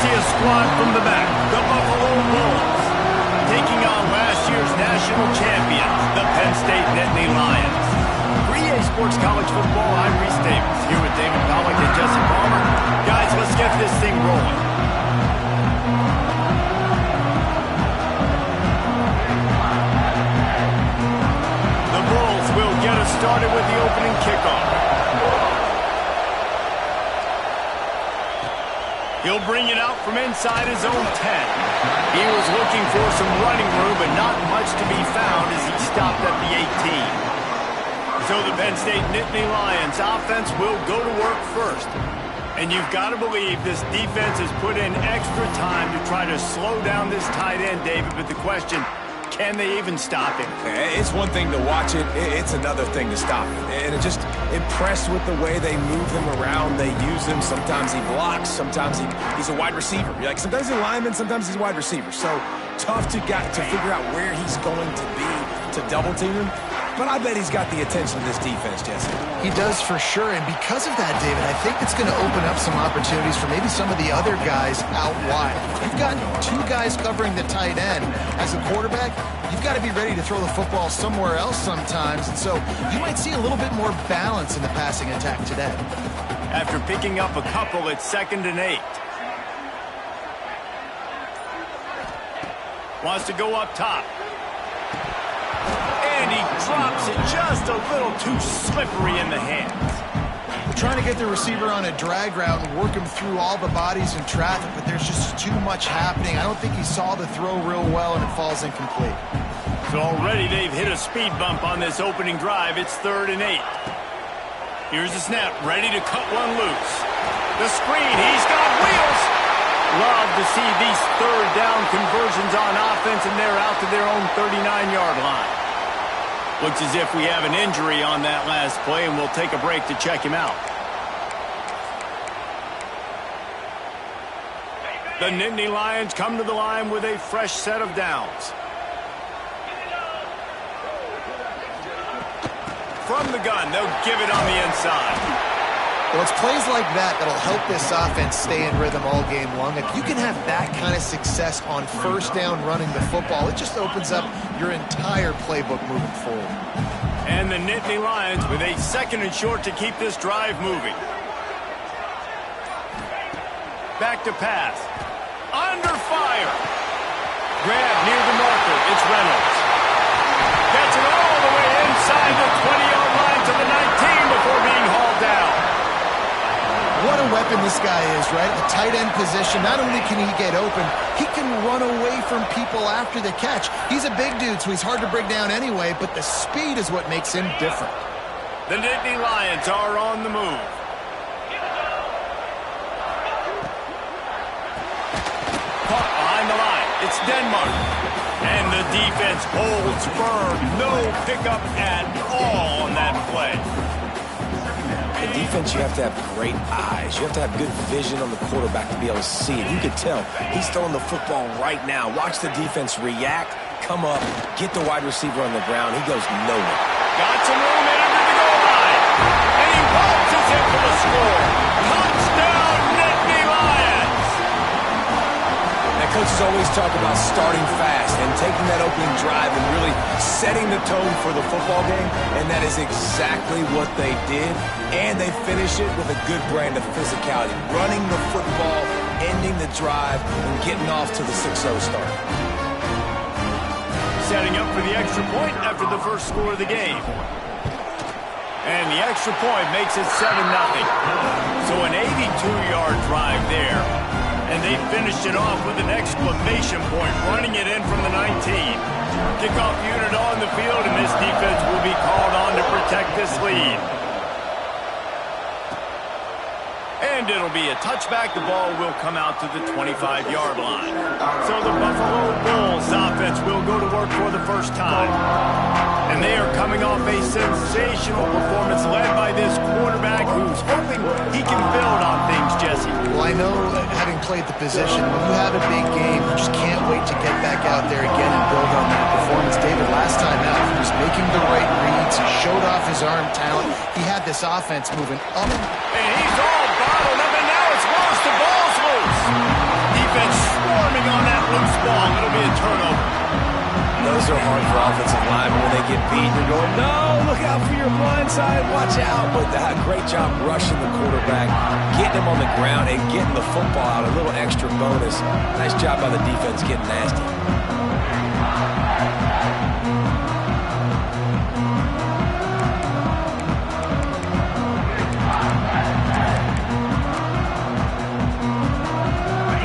see a squad from the back. The Buffalo Bulls. Taking on last year's national champions, the Penn State Nittany Lions. 3A Sports College Football, I'm Reese Davis. Here with David Pollack and Jesse Palmer. Guys, let's get this thing rolling. The Bulls will get us started with the opening kickoff. He'll bring it out from inside his own 10. He was looking for some running room, but not much to be found as he stopped at the 18. So the Penn State Nittany Lions offense will go to work first. And you've got to believe this defense has put in extra time to try to slow down this tight end, David. But the question, can they even stop him? It's one thing to watch it. It's another thing to stop it. And it just impressed with the way they move him around. They use him. Sometimes he blocks. Sometimes he's a wide receiver. Like sometimes he's a lineman. Sometimes he's a wide receiver. So tough to figure out where he's going to be to double team him. But I bet he's got the attention of this defense, Jesse. He does for sure, and because of that, David, I think it's going to open up some opportunities for maybe some of the other guys out wide. You've got two guys covering the tight end. As a quarterback, you've got to be ready to throw the football somewhere else sometimes, and so you might see a little bit more balance in the passing attack today. After picking up a couple, it's 2nd and 8. Wants to go up top. And he drops it just a little too slippery in the hands. Trying to get the receiver on a drag route and work him through all the bodies in traffic, but there's just too much happening. I don't think he saw the throw real well, and it falls incomplete. So already they've hit a speed bump on this opening drive. It's 3rd and 8. Here's the snap, ready to cut one loose. The screen, he's got wheels. Love to see these 3rd down conversions on offense, and they're out to their own 39-yard line. Looks as if we have an injury on that last play, and we'll take a break to check him out. The Nittany Lions come to the line with a fresh set of downs. From the gun, they'll give it on the inside. Well, it's plays like that that'll help this offense stay in rhythm all game long. If you can have that kind of success on 1st down running the football, it just opens up your entire playbook moving forward. And the Nittany Lions with a 2nd and short to keep this drive moving. Back to pass. Under fire. Grab near the marker. It's Reynolds. Gets it all the way inside the 20-yard line to the 19 before being hauled down. What a weapon this guy is, right? A tight end position. Not only can he get open, he can run away from people after the catch. He's a big dude, so he's hard to bring down anyway, but the speed is what makes him different. The Nittany Lions are on the move. Caught behind the line. It's Denmark. And the defense holds firm. No pickup at all on that play. In defense, you have to have great eyes. You have to have good vision on the quarterback to be able to see it. You can tell he's throwing the football right now. Watch the defense react, come up, get the wide receiver on the ground. He goes nowhere. Got some room in under the goal line. And he bounces in for the score. Touchdown, Nittany Lions. Now, coaches always talk about starting fast and taking that opening drive and really setting the tone for the football game, and that is exactly what they did. And they finish it with a good brand of physicality, running the football, ending the drive, and getting off to the 6-0 start. Setting up for the extra point after the first score of the game. And the extra point makes it 7-0. So an 82-yard drive there. And they finished it off with an exclamation point, running it in from the 19. Kickoff unit on the field, and this defense will be called on to protect this lead. And it'll be a touchback. The ball will come out to the 25-yard line. So the Buffalo Bulls offense will go to work for the first time. And they are coming off a sensational performance led by this quarterback who's hoping he can build on things, Jesse. Well, I know that having played the position, when you have a big game, you just can't wait to get back out there again and build on that performance. David, last time out, he was making the right reads. He showed off his arm talent. He had this offense moving up. And he's all bottled up, and now it's worse. The ball's loose. The Loose ball. It'll be a turnover. Those are hard for offensive linemen when they get beat. You're going, no, look out for your blind side, watch out. But great job rushing the quarterback, getting him on the ground, and getting the football out, a little extra bonus. Nice job by the defense getting nasty.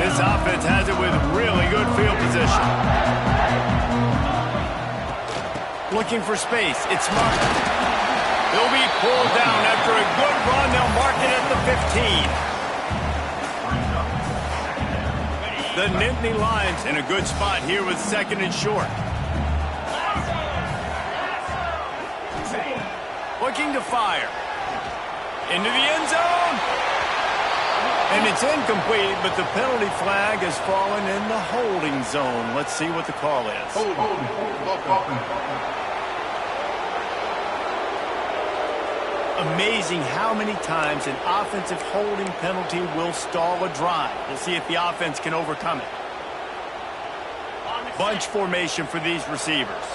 This offense has it with really good field position. Looking for space. It's smart. He'll be pulled down after a good run. They'll mark it at the 15. The Nittany Lions in a good spot here with 2nd and short. Looking to fire. Into the end zone. And it's incomplete, but the penalty flag has fallen in the holding zone. Let's see what the call is. Amazing how many times an offensive holding penalty will stall a drive. We'll see if the offense can overcome it. Bunch formation for these receivers.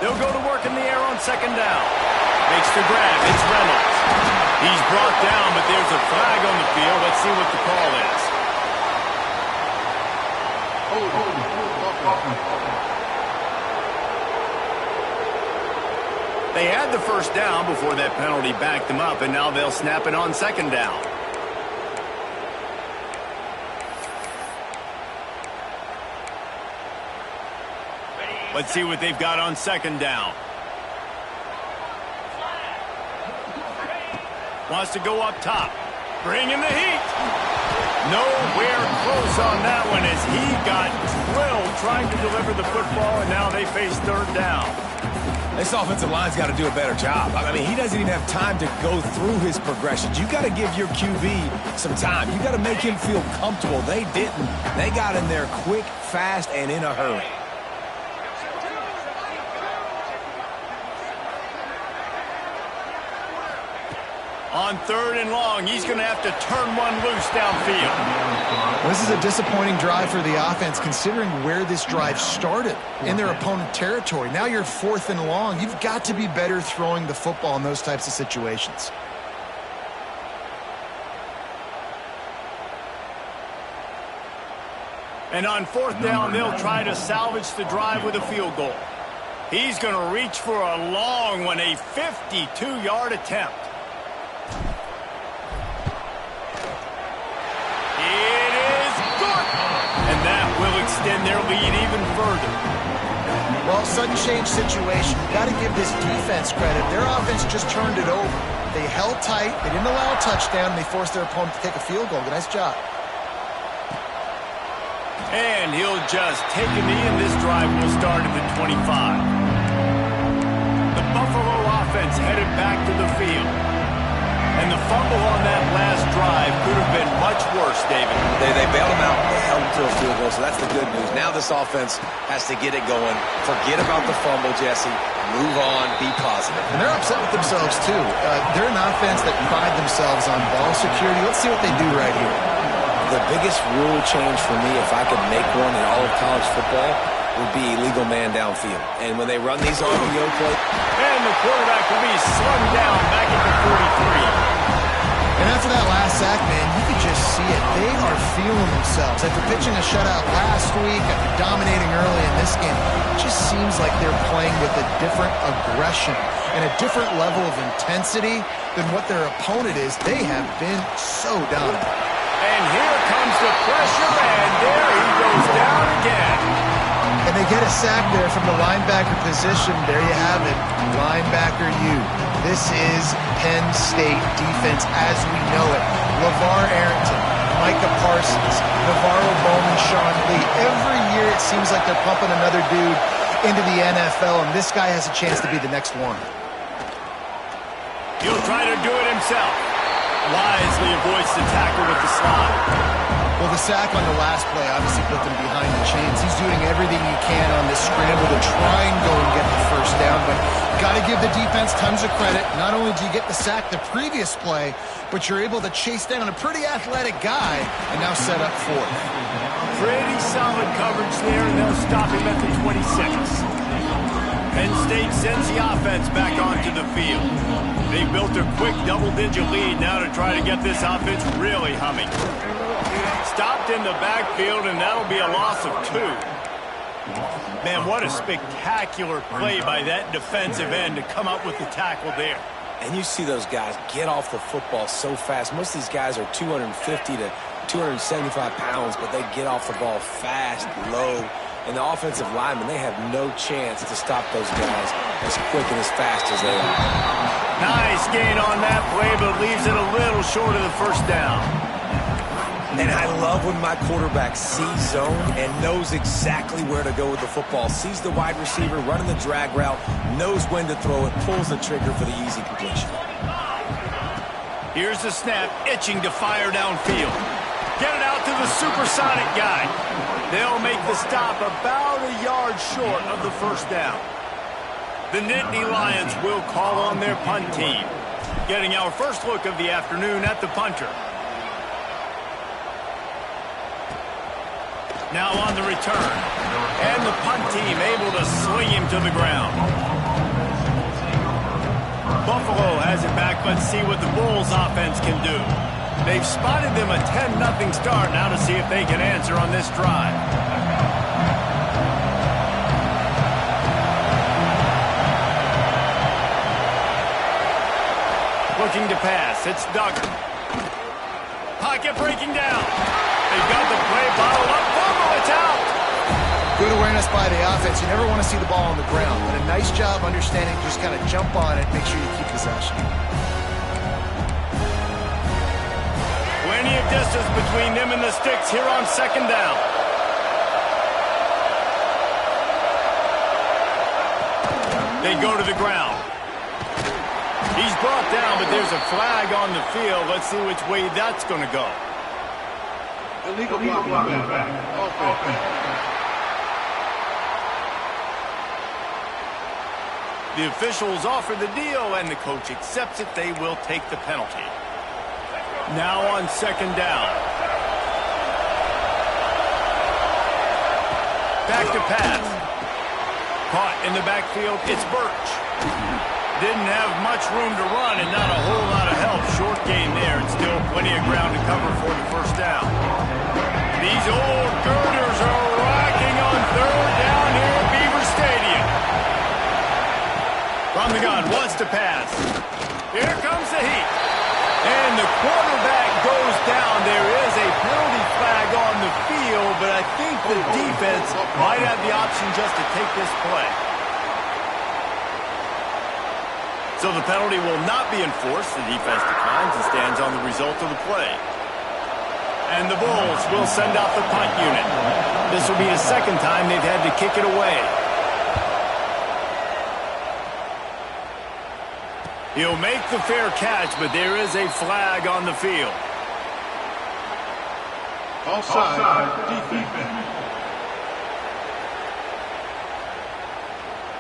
They'll go to work in the air on 2nd down. Makes the grab. It's Reynolds. He's brought down, but there's a flag on the field. Let's see what the call is. They had the 1st down before that penalty backed them up, and now they'll snap it on 2nd down. Let's see what they've got on 2nd down. Wants to go up top. Bring in the heat. Nowhere close on that one as he got drilled trying to deliver the football, and now they face 3rd down. This offensive line's got to do a better job. I mean, he doesn't even have time to go through his progressions. You got to give your QB some time. You got to make him feel comfortable. They didn't. They got in there quick, fast, and in a hurry. On 3rd and long, he's going to have to turn one loose downfield. This is a disappointing drive for the offense, considering where this drive started, in their opponent territory. Now you're 4th and long. You've got to be better throwing the football in those types of situations. And on 4th down, they'll try to salvage the drive with a field goal. He's going to reach for a long one, a 52-yard attempt. It is good. And that will extend their lead even further. Well, sudden change situation. Got to give this defense credit. Their offense just turned it over. They held tight. They didn't allow a touchdown. They forced their opponent to take a field goal. Nice job. And he'll just take a knee, and this drive will start at the 25. The Buffalo offense headed back to the field. And the fumble on that last drive could have been much worse, David. They bailed him out. They held him to a field goal, so that's the good news. Now this offense has to get it going. Forget about the fumble, Jesse. Move on. Be positive. And they're upset with themselves, too. They're an offense that pride themselves on ball security. Let's see what they do right here. The biggest rule change for me, if I could make one in all of college football, would be illegal man downfield. And when they run these RPO plays... And the quarterback will be slung down back at the 43. And after that last sack, man, you could just see it. They are feeling themselves. After pitching a shutout last week, after dominating early in this game, it just seems like they're playing with a different aggression and a different level of intensity than what their opponent is. They have been so dominant. And here comes the pressure, and there he goes down again. And they get a sack there from the linebacker position. There you have it, linebacker U. This is Penn State defense as we know it. LeVar Arrington, Micah Parsons, Navarro Bowman, Sean Lee. Every year it seems like they're pumping another dude into the NFL, and this guy has a chance to be the next one. He'll try to do it himself. Wisely avoids the tackle with the slide. Well, the sack on the last play obviously put them behind the chains. He's doing everything he can on this scramble to try and go and get the 1st down, but Got to give the defense tons of credit. Not only do you get the sack the previous play, but you're able to chase down a pretty athletic guy and now set up fourth. Pretty solid coverage there, and they'll stop him at the 26. Penn State sends the offense back onto the field. They built a quick double-digit lead now to try to get this offense really humming. Stopped in the backfield, and that'll be a loss of 2. Man, what a spectacular play by that defensive end to come up with the tackle there. And you see those guys get off the football so fast. Most of these guys are 250 to 275 pounds, but they get off the ball fast, low. And the offensive linemen, they have no chance to stop those guys as quick and as fast as they are. Nice gain on that play, but leaves it a little short of the first down. And I love when my quarterback sees zone and knows exactly where to go with the football. Sees the wide receiver running the drag route, knows when to throw it, pulls the trigger for the easy completion. Here's the snap, itching to fire downfield. Get it out to the supersonic guy. They'll make the stop about a yard short of the first down. The Nittany Lions will call on their punt team. Getting our first look of the afternoon at the punter. Now on the return. And the punt team able to swing him to the ground. Buffalo has it back. Let's see what the Bulls offense can do. They've spotted them a 10-0 start. Now to see if they can answer on this drive. Looking to pass. It's Duggar. Pocket breaking down. They've got the play bottled up. Fumble. It's out. Good awareness by the offense. You never want to see the ball on the ground, but a nice job understanding just kind of jump on it, make sure you keep possession. Plenty of distance between them and the sticks here on second down. They go to the ground. He's brought down, but there's a flag on the field. Let's see which way that's going to go. Illegal blocking back. The officials offer the deal, and the coach accepts it. They will take the penalty. Now on second down. Back to pass. Caught in the backfield. It's Birch. Didn't have much room to run and not a whole lot of help. Short gain there, and still plenty of ground to cover for the first down. These old girders are rocking on third down here at Beaver Stadium. From the gun, wants to pass. Here comes the heat. And the quarterback goes down. There is a penalty flag on the field, but I think the defense might have the option just to take this play. So the penalty will not be enforced. The defense declines and stands on the result of the play. And the Bulls will send out the punt unit. This will be the second time they've had to kick it away. He'll make the fair catch, but there is a flag on the field. Offside, defense.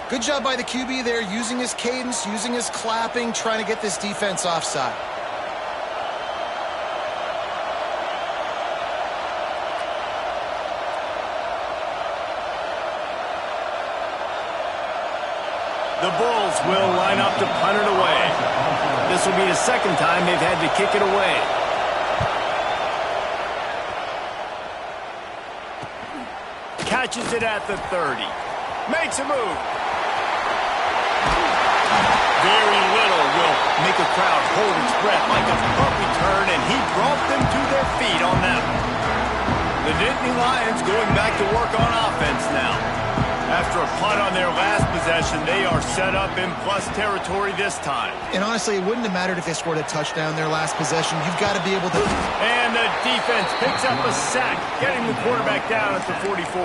Good job by the QB there, using his cadence, using his clapping, trying to get this defense offside. The Bulls will line up to punt it away. This will be the second time they've had to kick it away. Catches it at the 30. Makes a move. Very little will make a crowd hold its breath like a punt return, and he brought them to their feet on that one. The Nittany Lions going back to work on offense now. After a punt on their last possession, they are set up in plus territory this time. And honestly, it wouldn't have mattered if they scored a touchdown their last possession. You've got to be able to... And the defense picks up a sack, getting the quarterback down at the 44.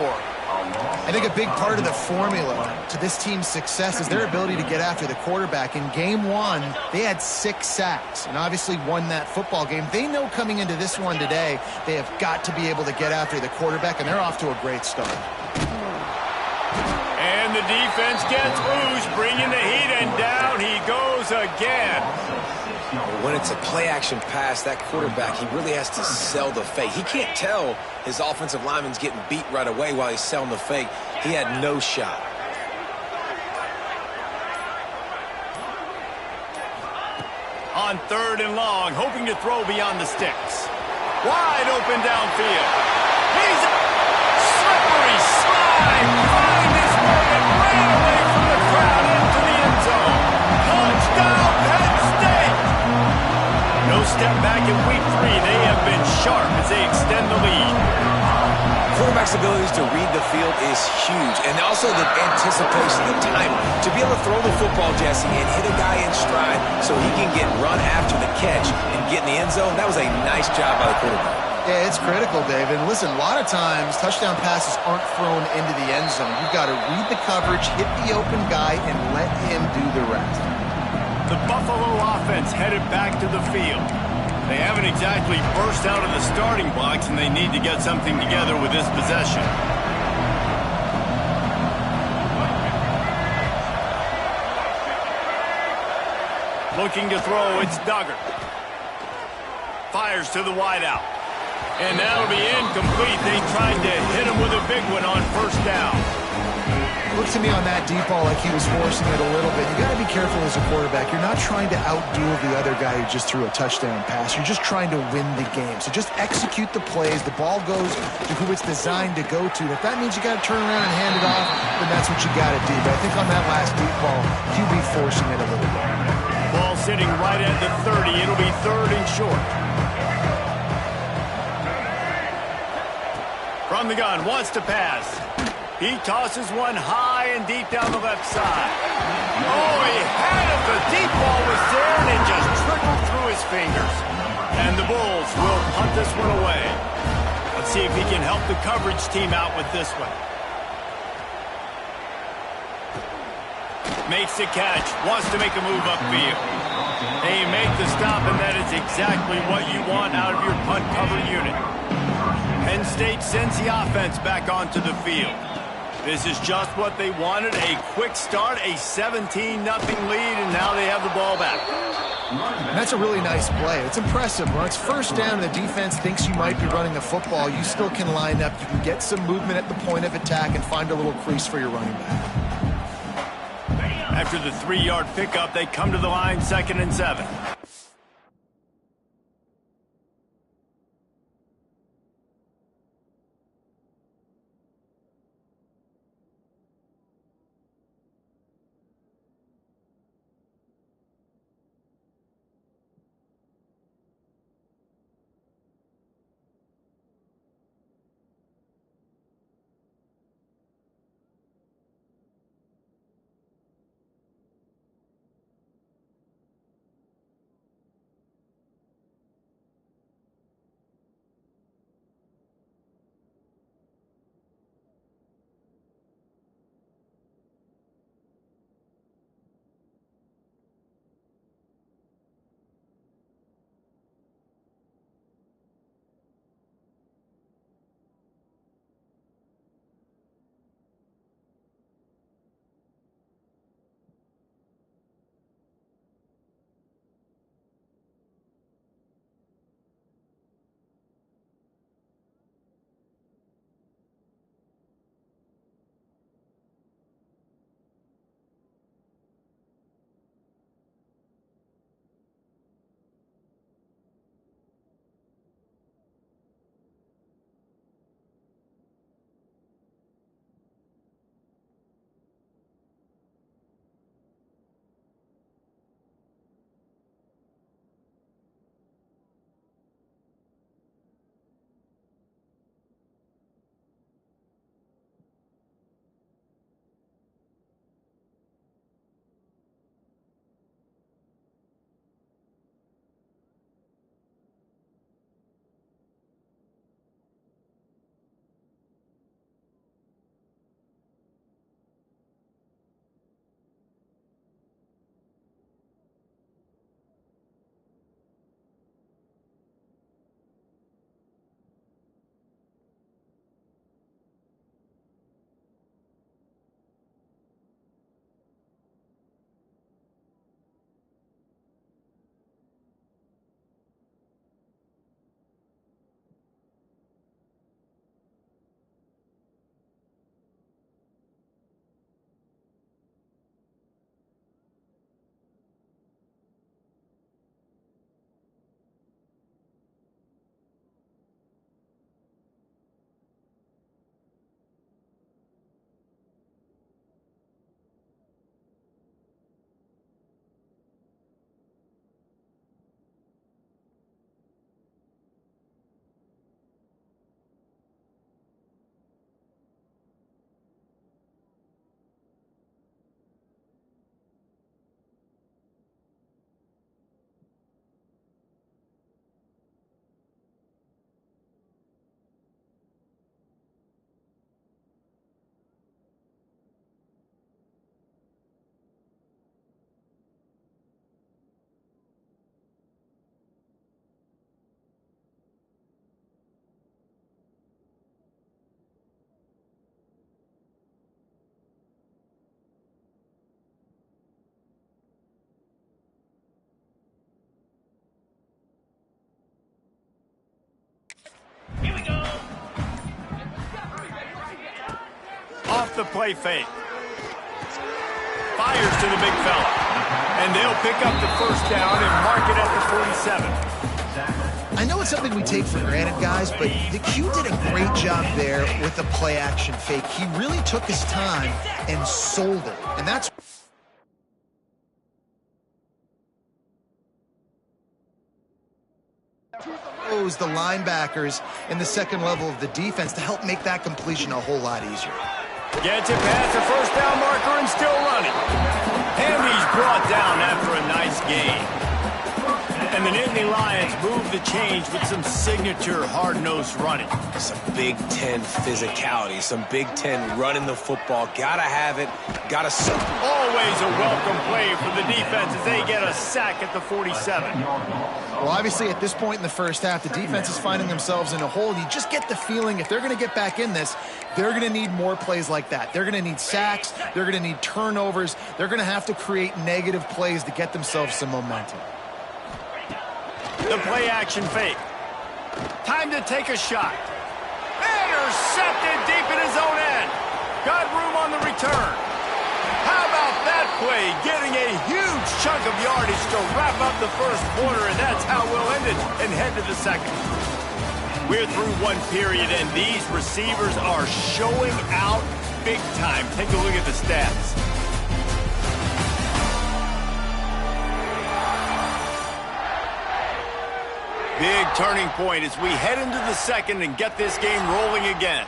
I think a big part of the formula to this team's success is their ability to get after the quarterback. In game one, they had 6 sacks and obviously won that football game. They know coming into this one today, they have got to be able to get after the quarterback, and they're off to a great start. And the defense gets loose, bringing the heat, and throws again. When it's a play-action pass, that quarterback, he really has to sell the fake. He can't tell his offensive lineman's getting beat right away while he's selling the fake. He had no shot. On 3rd and long, hoping to throw beyond the sticks. Wide open downfield. He's slippery slide. Find his way and ran away from the crowd into the end zone. Touchdown, Penn State. No step back in week 3. They have been sharp as they extend the lead. Quarterback's abilities to read the field is huge, and also the anticipation, the timing. To be able to throw the football, Jesse, and hit a guy in stride so he can get run after the catch and get in the end zone, that was a nice job by the quarterback. Yeah, it's critical, David. Listen, a lot of times touchdown passes aren't thrown into the end zone. You've got to read the coverage, hit the open guy, and let him do the rest. The Buffalo offense headed back to the field. They haven't exactly burst out of the starting blocks, and they need to get something together with this possession. Looking to throw, it's Duggar. Fires to the wideout. And that'll be incomplete. They tried to hit him with a big one on 1st down. Look to me on that deep ball like he was forcing it a little bit. You got to be careful as a quarterback. You're not trying to outduel the other guy who just threw a touchdown pass. You're just trying to win the game. So just execute the plays. The ball goes to who it's designed to go to. If that means you got to turn around and hand it off, then that's what you got to do. But I think on that last deep ball, QB forcing it a little bit. Ball sitting right at the 30. It'll be 3rd and short. From the gun, wants to pass. He tosses one high and deep down the left side. Oh, he had it. The deep ball was there, and it just trickled through his fingers. And the Bulls will punt this one away. Let's see if he can help the coverage team out with this one. Makes the catch. Wants to make a move upfield. They make the stop, and that is exactly what you want out of your punt cover unit. Penn State sends the offense back onto the field. This is just what they wanted, a quick start, a 17-0 lead, and now they have the ball back. And that's a really nice play. It's impressive. When it's 1st down and the defense thinks you might be running the football, you still can line up. You can get some movement at the point of attack and find a little crease for your running back. After the 3-yard pickup, they come to the line, 2nd and 7. off the play fake. Fires to the big fella. And they'll pick up the first down and mark it at the 47. I know it's something we take for granted, guys, but the Q did a great job there with the play-action fake. He really took his time and sold it. And that's... the linebackers in the second level of the defense to help make that completion a whole lot easier. Gets it past the first down marker and still running. And he's brought down after a nice gain. And the Nittany Lions move the change with some signature hard-nosed running. Some Big Ten physicality, some Big Ten running the football. Gotta have it, gotta... Always a welcome play for the defense as they get a sack at the 47. Well, obviously, at this point in the first half, the defense is finding themselves in a hole. You just get the feeling if they're going to get back in this, they're going to need more plays like that. They're going to need sacks. They're going to need turnovers. They're going to have to create negative plays to get themselves some momentum. The play-action fake. Time to take a shot. Intercepted deep in his own end. Got room on the return. How about that play? Getting a huge chunk of yardage to wrap up the first quarter, and that's how we'll end it and head to the second. We're through one period, and these receivers are showing out big time. Take a look at the stats. Big turning point as we head into the second and get this game rolling again.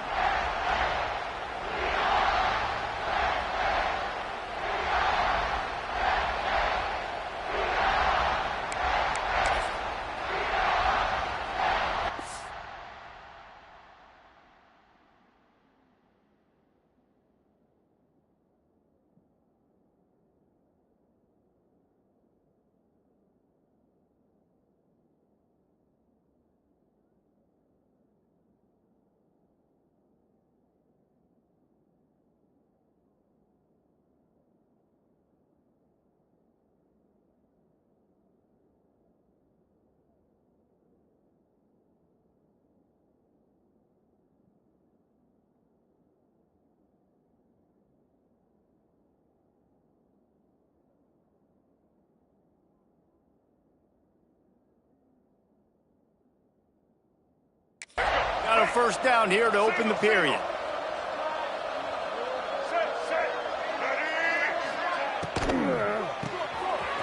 Got a first down here to open the period.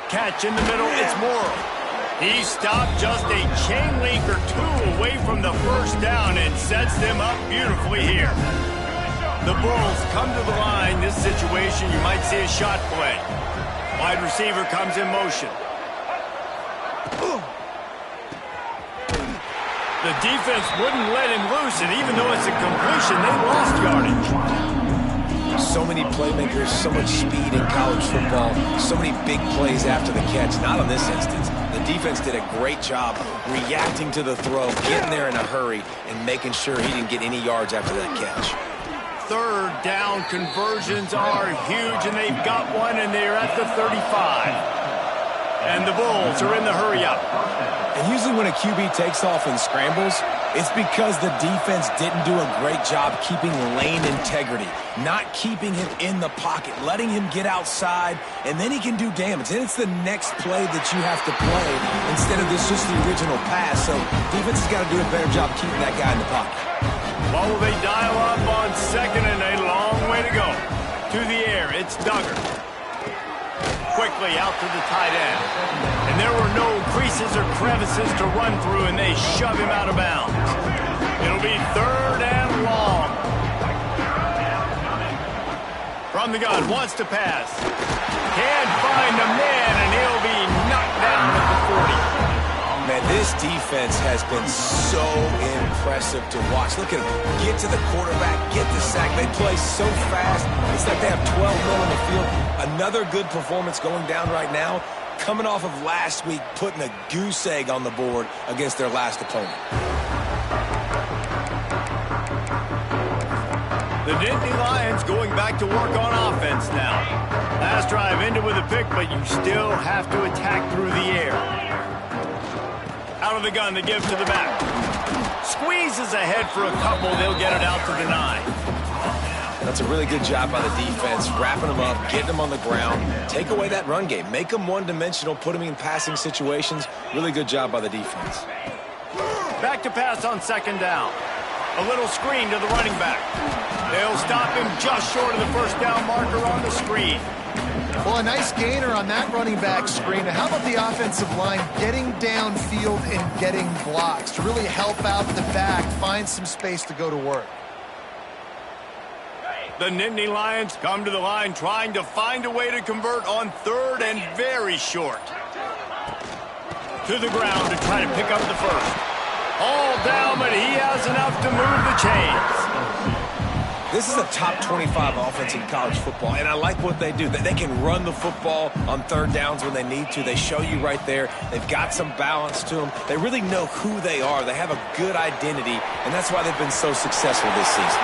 Catch in the middle, it's Morrow. He stopped just a chain link or two away from the first down and sets them up beautifully here. The Bulls come to the line. This situation, you might see a shot play. Wide receiver comes in motion. The defense wouldn't let him loose, and even though it's a completion, they lost yardage. So many playmakers, so much speed in college football, so many big plays after the catch. Not on this instance. The defense did a great job reacting to the throw, getting there in a hurry, and making sure he didn't get any yards after that catch. Third down conversions are huge, and they've got one, and they're at the 35. And the Bulls are in the hurry-up. And usually when a QB takes off and scrambles, it's because the defense didn't do a great job keeping lane integrity, not keeping him in the pocket, letting him get outside, and then he can do damage. And it's the next play that you have to play instead of this just the original pass. So defense has got to do a better job keeping that guy in the pocket. Well, will they dial up on second, and a long way to go. To the air, it's Duggar. Quickly out to the tight end. And there were no creases or crevices to run through, and they shove him out of bounds. It'll be third and long. From the gun, wants to pass. Can't find a man, and he'll be knocked down at the 40. Man, this defense has been so impressive to watch. Look at them get to the quarterback, get the sack. They play so fast. It's like they have 12 men on the field. Another good performance going down right now, coming off of last week, putting a goose egg on the board against their last opponent. The Nittany Lions going back to work on offense now. Last drive ended with a pick, but you still have to attack through the air. Out of the gun, they give to the back. Squeezes ahead for a couple. They'll get it out to the 9. That's a really good job by the defense, wrapping them up, getting them on the ground, take away that run game, make them one-dimensional, put them in passing situations. Really good job by the defense. Back to pass on second down. A little screen to the running back. They'll stop him just short of the first down marker on the screen. Well, a nice gainer on that running back screen. How about the offensive line getting downfield and getting blocks to really help out the back, find some space to go to work? The Nittany Lions come to the line trying to find a way to convert on third and very short. To the ground to try to pick up the first. All down, but he has enough to move the chains. This is a top 25 offense in college football, and I like what they do. They can run the football on third downs when they need to. They show you right there. They've got some balance to them. They really know who they are. They have a good identity, and that's why they've been so successful this season.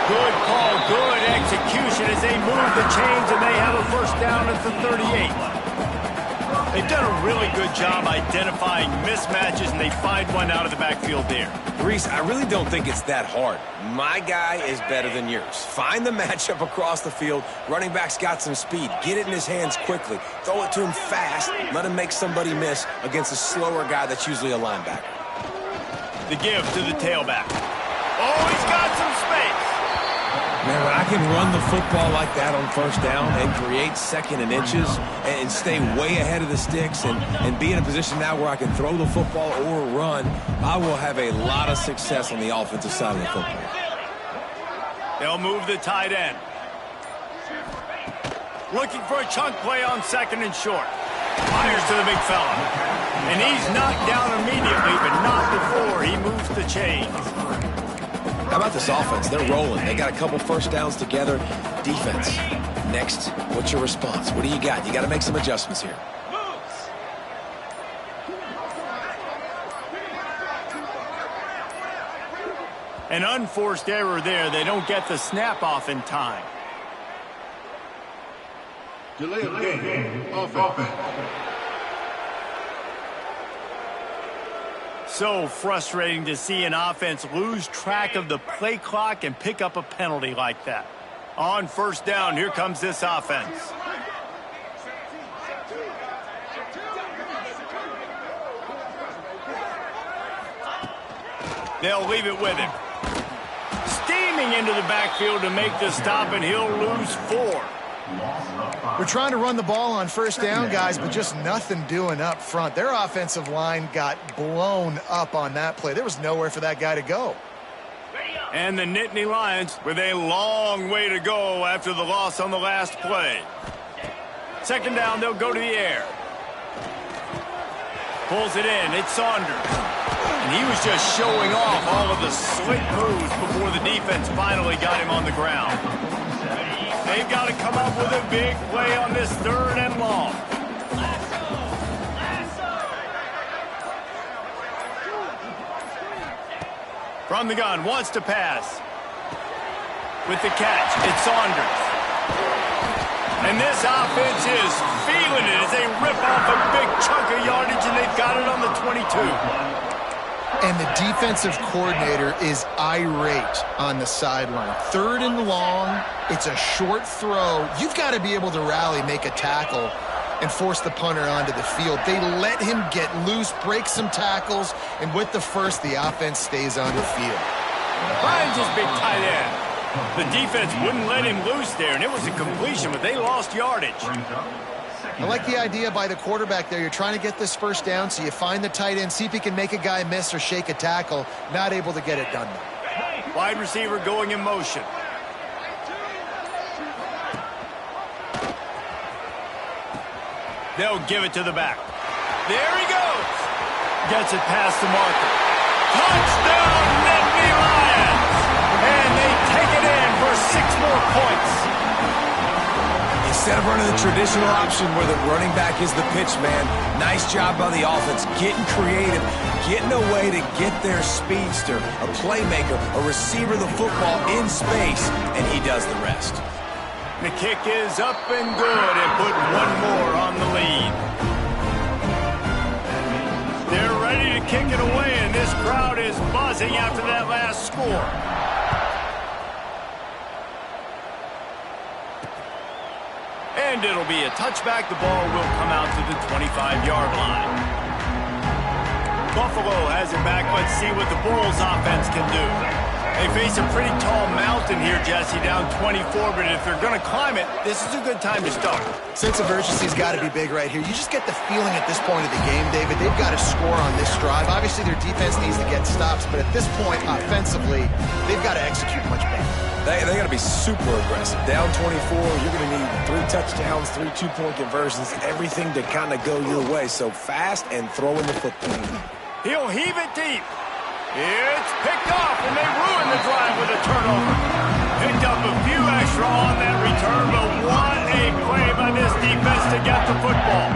Good call, good execution as they move the chains, and they have a first down at the 38. They've done a really good job identifying mismatches, and they find one out of the backfield there. Reese, I really don't think it's that hard. My guy is better than yours. Find the matchup across the field. Running back's got some speed. Get it in his hands quickly. Throw it to him fast. Let him make somebody miss against a slower guy that's usually a linebacker. The give to the tailback. Oh, he's got some space. Man, when I can run the football like that on first down and create second and inches and stay way ahead of the sticks and be in a position now where I can throw the football or run, I will have a lot of success on the offensive side of the football. They'll move the tight end. Looking for a chunk play on second and short. Fires to the big fella. And he's knocked down immediately, but not before he moves the chains. How about this offense? They're rolling. They got a couple first downs together. Defense. Next, what's your response? What do you got? You got to make some adjustments here. An unforced error there. They don't get the snap off in time. Delay of game. Offense. So frustrating to see an offense lose track of the play clock and pick up a penalty like that. On first down, here comes this offense. They'll leave it with him. Steaming into the backfield to make the stop, and he'll lose 4. We're trying to run the ball on first down, guys, but just nothing doing up front. Their offensive line got blown up on that play. There was nowhere for that guy to go. And the Nittany Lions with a long way to go after the loss on the last play. Second down, they'll go to the air. Pulls it in. It's Saunders. And he was just showing off all of the slick moves before the defense finally got him on the ground. They've got to come up with a big play on this third and long. From the gun, wants to pass. With the catch, it's Saunders. And this offense is feeling it as they rip off a big chunk of yardage, and they've got it on the 22. And the defensive coordinator is irate on the sideline. Third and long, it's a short throw. You've got to be able to rally, make a tackle, and force the punter onto the field. They let him get loose, break some tackles, and with the first, the offense stays on the field. Finds his big tight end. The defense wouldn't let him loose there, and it was a completion, but they lost yardage. I like the idea by the quarterback there. You're trying to get this first down, so you find the tight end, see if he can make a guy miss or shake a tackle. Not able to get it done, though. Wide receiver going in motion. They'll give it to the back. There he goes. Gets it past the marker. Touchdown, Nittany Lions! And they take it in for 6 more points. Instead of running the traditional option where the running back is the pitch man, nice job by the offense, getting creative, getting a way to get their speedster, a playmaker, a receiver the football in space, and he does the rest. The kick is up and good and put 1 more on the lead. They're ready to kick it away, and this crowd is buzzing after that last score. And it'll be a touchback. The ball will come out to the 25-yard line. Buffalo has it back. Let's see what the Bulls offense can do. They face a pretty tall mountain here, Jesse, down 24, but if they're going to climb it, this is a good time to start. Sense of urgency's got to be big right here. You just get the feeling at this point of the game, David, they've got to score on this drive. Obviously, their defense needs to get stops, but at this point, offensively, they've got to execute much better. They got to be super aggressive. Down 24, you're going to need 3 touchdowns, 3 two-point conversions, everything to kind of go your way. So fast and throwing the football. He'll heave it deep. It's picked off, and they ruin the drive with a turnover. Picked up a few extra on that return, but what a play by this defense to get the football.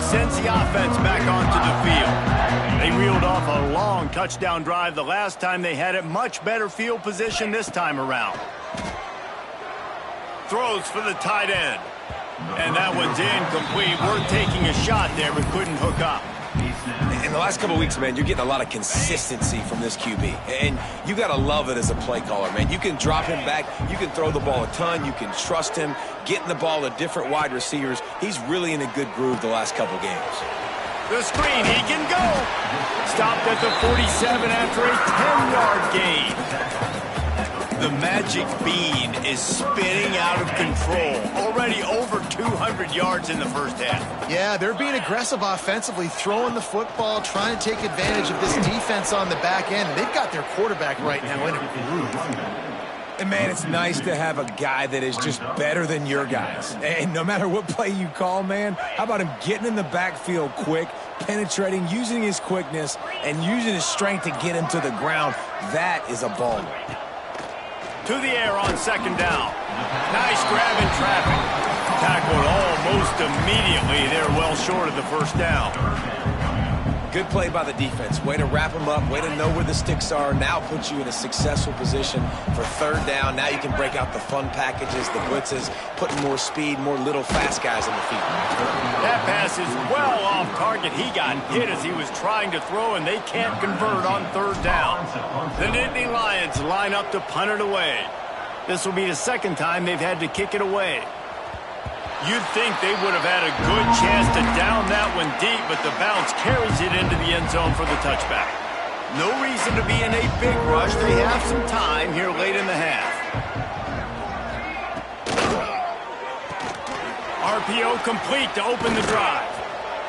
Sends the offense back onto the field. They reeled off a long touchdown drive the last time they had it. Much better field position this time around. Throws for the tight end. And that one's incomplete. We're taking a shot there, but couldn't hook up. In the last couple of weeks, man, you're getting a lot of consistency from this QB. And you got to love it as a play caller, man. You can drop him back. You can throw the ball a ton. You can trust him. Getting the ball to different wide receivers. He's really in a good groove the last couple games. The screen, he can go. Stopped at the 47 after a 10-yard gain. The magic bean is spinning out of control. Already over 200 yards in the first half. Yeah, they're being aggressive offensively, throwing the football, trying to take advantage of this defense on the back end. They've got their quarterback right now in a groove. And, man, it's nice to have a guy that is just better than your guys. And no matter what play you call, man, how about him getting in the backfield quick, penetrating, using his quickness, and using his strength to get him to the ground? That is a baller. To the air on second down. Nice grab in traffic. Tackled almost immediately. They're well short of the first down. Good play by the defense. Way to wrap them up. Way to know where the sticks are. Now puts you in a successful position for third down. Now you can break out the fun packages, the blitzes, putting more speed, more little fast guys in the field. That pass is well off target. He got hit as he was trying to throw, and they can't convert on third down. The Nittany Lions line up to punt it away. This will be the second time they've had to kick it away. You'd think they would have had a good chance to down that one deep, but the bounce carries it into the end zone for the touchback. No reason to be in a big rush. They have some time here late in the half. RPO complete to open the drive.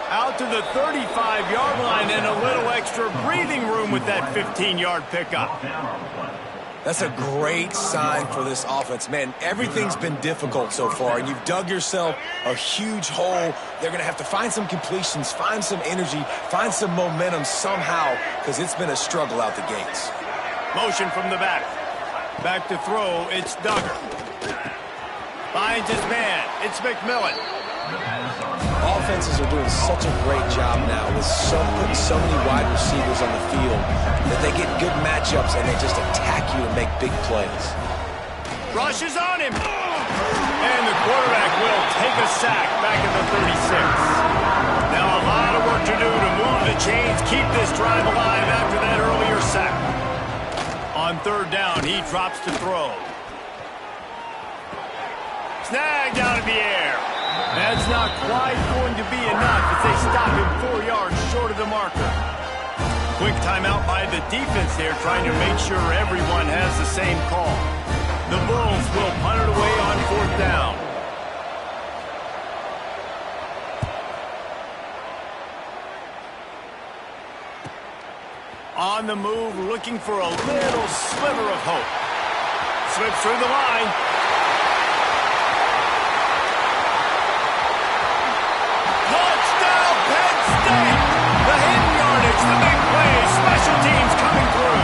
Out to the 35-yard line and a little extra breathing room with that 15-yard pickup. That's a great sign for this offense. Man, everything's been difficult so far, and you've dug yourself a huge hole. They're going to have to find some completions, find some energy, find some momentum somehow, because it's been a struggle out the gates. Motion from the back. Back to throw, it's Duggar. Finds his man, it's McMillan. Offenses are doing such a great job now with putting so many wide receivers on the field that they get good matchups and they just attack you and make big plays. Rush is on him. And the quarterback will take a sack back at the 36. Now a lot of work to do to move the chains, keep this drive alive after that earlier sack. On third down, he drops to throw. Snagged out of the air. That's not quite going to be enough as they stop him 4 yards short of the marker. Quick timeout by the defense there, trying to make sure everyone has the same call. The Bulls will punt it away on fourth down. On the move, looking for a little sliver of hope. Slips through the line. Touchdown, Penn State! The hidden yardage, the big play, special teams coming through.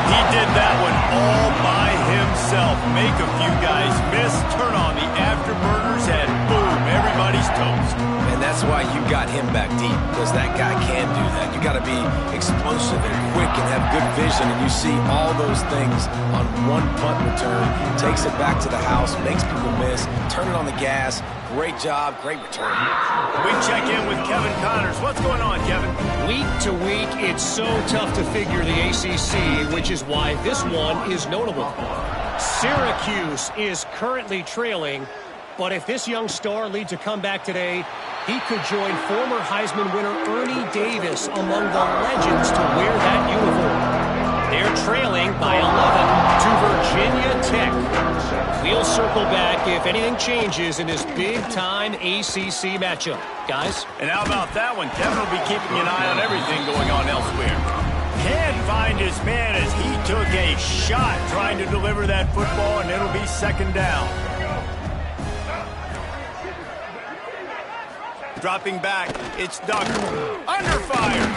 He did that one all by himself. Make a few guys miss, turn on the afterburners, and boom, everybody's toast. And that's why you got him back deep, because that guy can do that. You got to be explosive and quick and have good vision, and you see all those things on one punt return. Takes it back to the house, makes people miss, turn it on the gas. Great job, great return. We check in with Kevin Connors. What's going on, Kevin? Week to week, it's so tough to figure the ACC, which is why this one is notable. Syracuse is currently trailing, but if this young star leads a comeback today, he could join former Heisman winner Ernie Davis among the legends to wear that uniform. They're trailing by 11 to Virginia Tech. We'll circle back if anything changes in this big-time ACC matchup. Guys? And how about that one? Kevin will be keeping an eye on everything going on elsewhere. Can't find his man as he took a shot trying to deliver that football, and it'll be second down. Dropping back, it's Ducker. Under fire.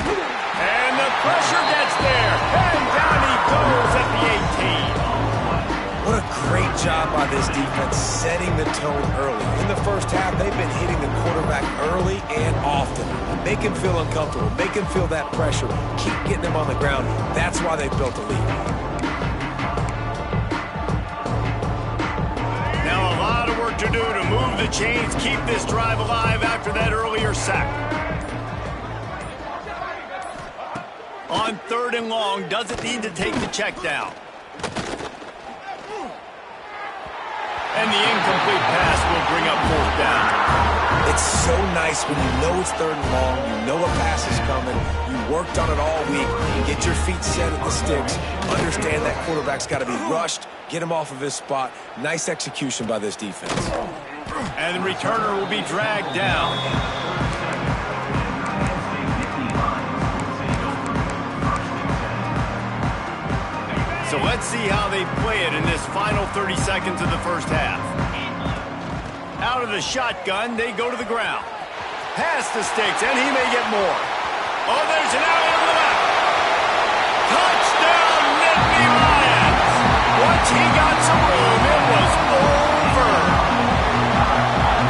And the pressure gets there. And down he goes at the 18. What a great job by this defense setting the tone early. In the first half, they've been hitting the quarterback early and often. Make him feel uncomfortable. Make him feel that pressure. Keep getting him on the ground. That's why they've built a lead. Now a lot of work to do to move the chains, keep this drive alive after that earlier sack. On 3rd and long, doesn't need to take the check down. And the incomplete pass will bring up 4th down. It's so nice when you know it's 3rd and long, you know a pass is coming, you worked on it all week, you get your feet set at the sticks, understand that quarterback's got to be rushed, get him off of his spot. Nice execution by this defense. And the returner will be dragged down. So let's see how they play it in this final 30 seconds of the first half. Out of the shotgun, they go to the ground. Pass the sticks, and he may get more. Oh, there's an out on the left. Touchdown, Nittany Lions. Once he got some room, it was over.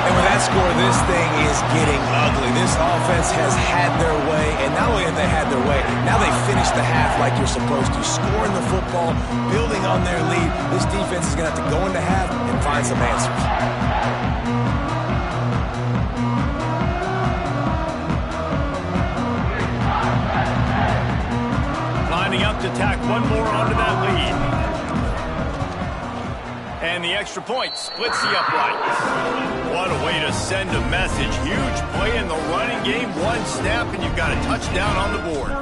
And with that score, this thing is getting ugly. This offense has had their way, and not only have they had their way, now they finish the half like you're supposed to. Scoring the football, building on their lead. This defense is going to have to go into half and find some answers. Lining up to tack one more onto that lead. And the extra point splits the uprights. What a way to send a message. Huge play in the running game. One snap, and you've got a touchdown on the board.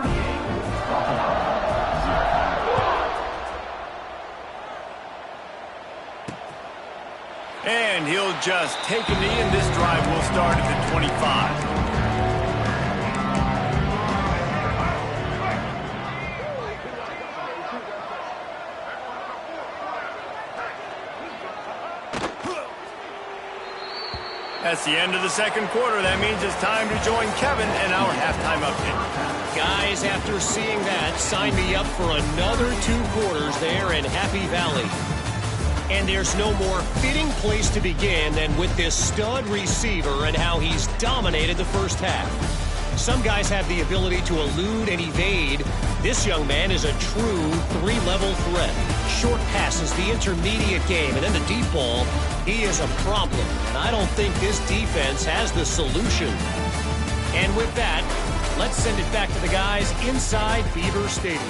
And he'll just take a knee, and this drive will start at the 25. That's the end of the second quarter. That means it's time to join Kevin and our halftime update. Guys, after seeing that, sign me up for another 2 quarters there in Happy Valley. And there's no more fitting place to begin than with this stud receiver and how he's dominated the first half. Some guys have the ability to elude and evade. This young man is a true 3-level threat. Short passes, the intermediate game, and then the deep ball. He is a problem, and I don't think this defense has the solution. And with that, let's send it back to the guys inside Beaver Stadium.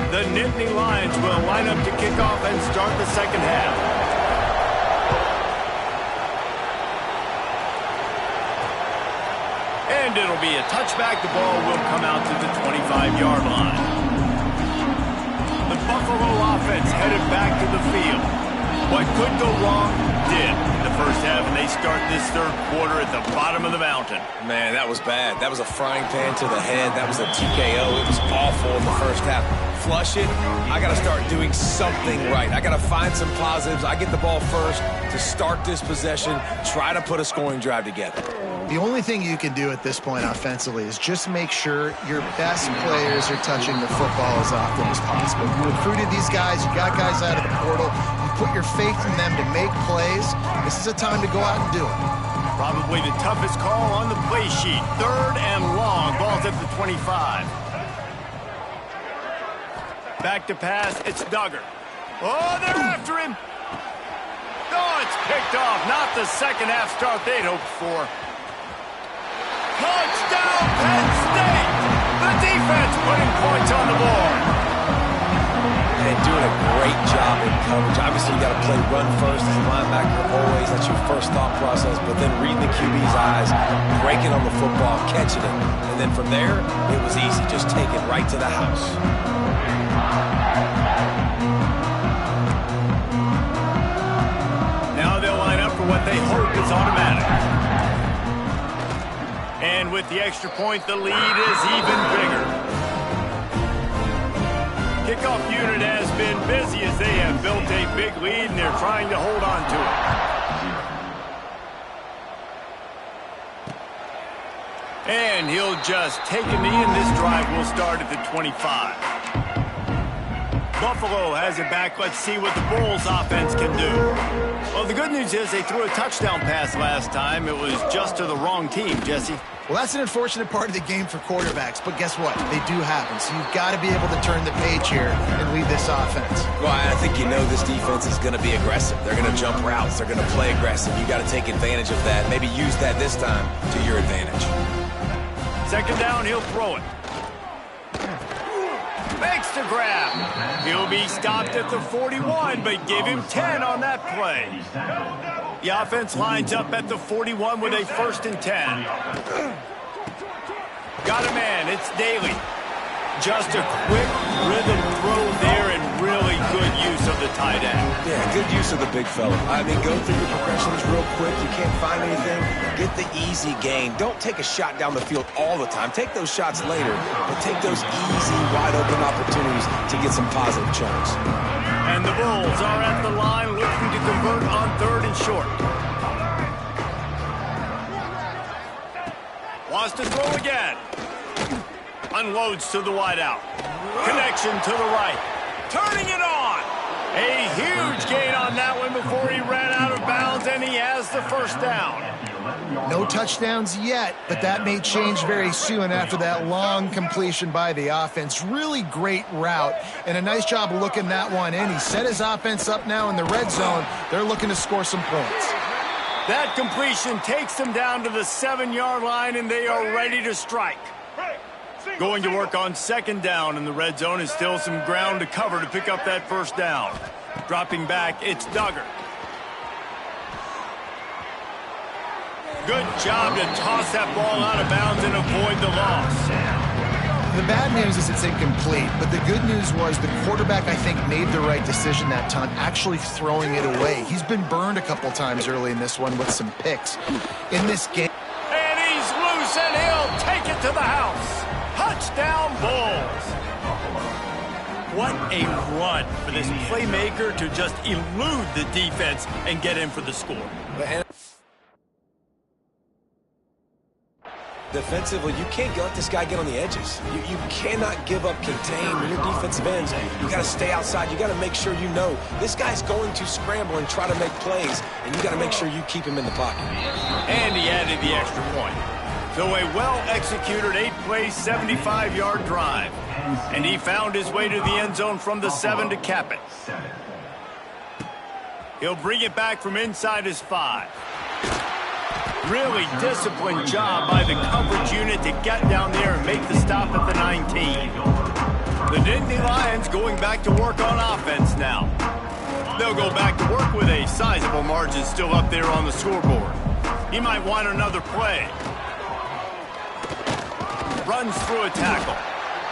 The Nittany Lions will line up to kick off and start the second half. And it'll be a touchback. The ball will come out to the 25-yard line. The Buffalo offense headed back to the field. What could go wrong did. The first half, and they start this third quarter at the bottom of the mountain. Man, that was bad. That was a frying pan to the head. That was a TKO. It was awful in the first half. Flush it. I got to start doing something right. I got to find some positives. I get the ball first to start this possession, try to put a scoring drive together. The only thing you can do at this point offensively is just make sure your best players are touching the football as often as possible. You recruited these guys. You got guys out of the portal. You put your faith in them to make plays. This is a time to go out and do it. Probably the toughest call on the play sheet. 3rd and long. Ball's at the 25. Back to pass. It's Duggar. Oh, they're after him. Oh, it's picked off. Not the second half start they'd hoped for. Touchdown, Penn State! The defense putting points on the board. And doing a great job in coverage. Obviously, you got to play run first as a linebacker always. That's your first thought process. But then reading the QB's eyes, breaking on the football, catching it. And then from there, it was easy. Just take it right to the house. Now they'll line up for what they hope is automatic. And with the extra point, the lead is even bigger. Kickoff unit has been busy as they have built a big lead, and they're trying to hold on to it. And he'll just take a knee, and this drive will start at the 25. Buffalo has it back. Let's see what the Bulls offense can do. Well, the good news is they threw a touchdown pass last time. It was just to the wrong team, Jesse. Well, that's an unfortunate part of the game for quarterbacks, but guess what? They do happen, so you've got to be able to turn the page here and lead this offense. Well, I think you know this defense is going to be aggressive. They're going to jump routes. They're going to play aggressive. You got to take advantage of that. Maybe use that this time to your advantage. 2nd down, he'll throw it. Makes the grab. He'll be stopped at the 41, but give him 10 on that play. The offense lines up at the 41 with a 1st and 10. Got a man. It's Daly. Just a quick rhythm throw there and really good use of the tight end. Yeah, good use of the big fella. I mean, go through your progressions real quick. You can't find anything. Get the easy gain. Don't take a shot down the field all the time. Take those shots later, but take those easy, wide-open opportunities to get some positive chunks. And the Bulls are at the line looking to convert on 3rd and short. Wants to throw again. Unloads to the wideout. Connection to the right. Turning it on. A huge gain on that one before he ran out of bounds, and he has the 1st down. No touchdowns yet, but that may change very soon after that long completion by the offense. Really great route, and a nice job of looking that one in. He set his offense up now in the red zone. They're looking to score some points. That completion takes them down to the 7-yard line, and they are ready to strike. Going to work on 2nd down in the red zone is still some ground to cover to pick up that 1st down. Dropping back, it's Duggar. Good job to toss that ball out of bounds and avoid the loss. The bad news is it's incomplete, but the good news was the quarterback, I think, made the right decision that time, actually throwing it away. He's been burned a couple times early in this one with some picks. In this game... And he's loose, and he'll take it to the house. Touchdown, Bulls. What a run for this playmaker to just elude the defense and get in for the score. Defensively, you can't let this guy get on the edges. You cannot give up contain when your defensive ends. You got to stay outside. You got to make sure you know this guy's going to scramble and try to make plays, and you got to make sure you keep him in the pocket. And he added the extra point. So a well-executed 8-play, 75-yard drive. And he found his way to the end zone from the 7 to cap it. He'll bring it back from inside his 5. Really disciplined job by the coverage unit to get down there and make the stop at the 19. The Dynasty Lions going back to work on offense now. They'll go back to work with a sizable margin still up there on the scoreboard. He might want another play. Runs through a tackle.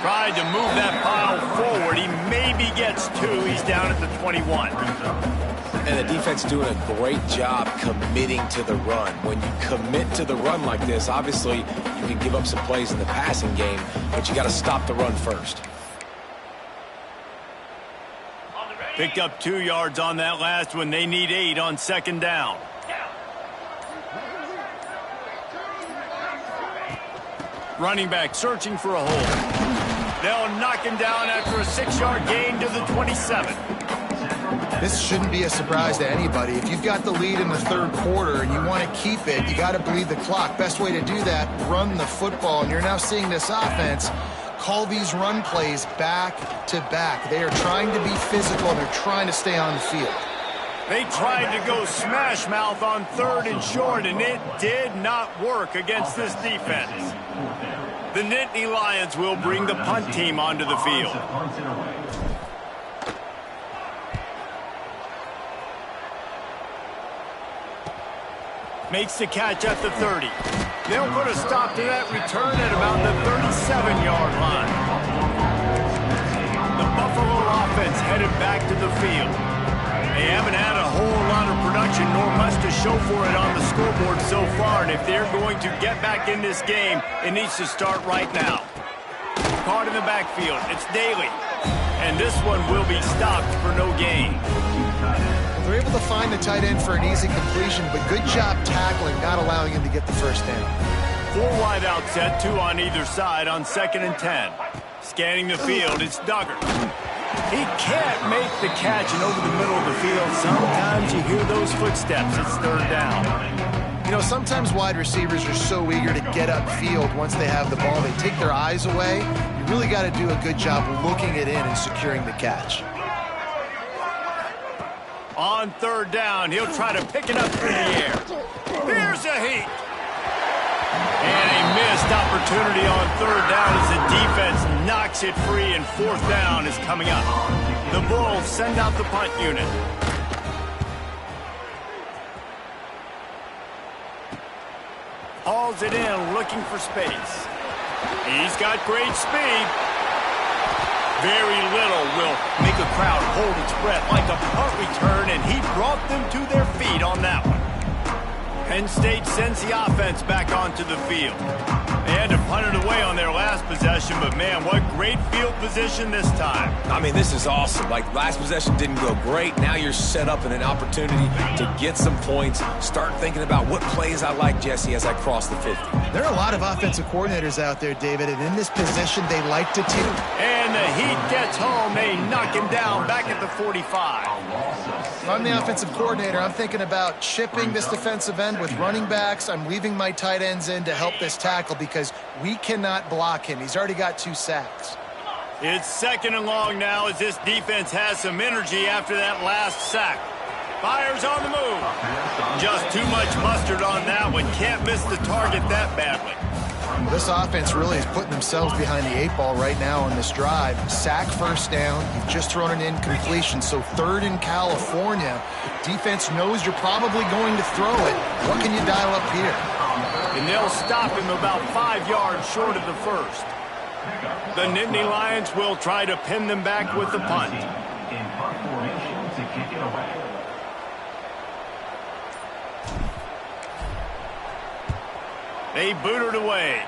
Tried to move that pile forward. He maybe gets 2. He's down at the 21. And the defense doing a great job committing to the run. When you commit to the run like this, obviously you can give up some plays in the passing game, but you got to stop the run first. Picked up 2 yards on that last one. They need 8 on second down. Running back searching for a hole. They'll knock him down after a 6-yard gain to the 27. This shouldn't be a surprise to anybody. If you've got the lead in the third quarter and you want to keep it, you got to bleed the clock. Best way to do that, run the football. And you're now seeing this offense call these run plays back to back. They are trying to be physical and they're trying to stay on the field. They tried to go smash mouth on 3rd and short, and it did not work against this defense. The Nittany Lions will bring the punt team onto the field. Makes the catch at the 30. They'll put a stop to that return at about the 37-yard line. The Buffalo offense headed back to the field. They haven't had a whole lot of production nor much to show for it on the scoreboard so far, and if they're going to get back in this game, it needs to start right now. Caught in the backfield, it's Daly, and this one will be stopped for no gain. They're able to find the tight end for an easy completion, but good job tackling, not allowing him to get the first down. 4 wide out set, 2 on either side on 2nd and 10. Scanning the field, it's Duggar. He can't make the catch, and over the middle of the field, sometimes you hear those footsteps. It's 3rd down. You know, sometimes wide receivers are so eager to get upfield once they have the ball. They take their eyes away. You really got to do a good job looking it in and securing the catch. On 3rd down, he'll try to pick it up through the air. Here's a heat. And a missed opportunity on 3rd down as the defense knocks it free, and 4th down is coming up. The Bulls send out the punt unit. Hauls it in, looking for space. He's got great speed. Very little will make a crowd hold its breath like a punt return, and he brought them to their feet on that one. Penn State sends the offense back onto the field. They had to punt it away on their last possession, but man, what great field position this time. I mean, this is awesome. Like, last possession didn't go great. Now you're set up in an opportunity to get some points. Start thinking about what plays I like, Jesse, as I cross the 50. There are a lot of offensive coordinators out there, David, and in this position, they like to team. And the Heat gets home. They knock him down back at the 45. If I'm the offensive coordinator, I'm thinking about chipping this defensive end with running backs. I'm leaving my tight ends in to help this tackle because we cannot block him. He's already got 2 sacks. It's 2nd and long now as this defense has some energy after that last sack. Fires on the move. Just too much mustard on that one. Can't miss the target that badly. Well, this offense really is putting themselves behind the 8 ball right now on this drive. Sack 1st down. You've just thrown an incompletion, so 3rd in California. Defense knows you're probably going to throw it. What can you dial up here? And they'll stop him about 5 yards short of the 1st. The Nittany Lions will try to pin them back with the punt. They boot it away.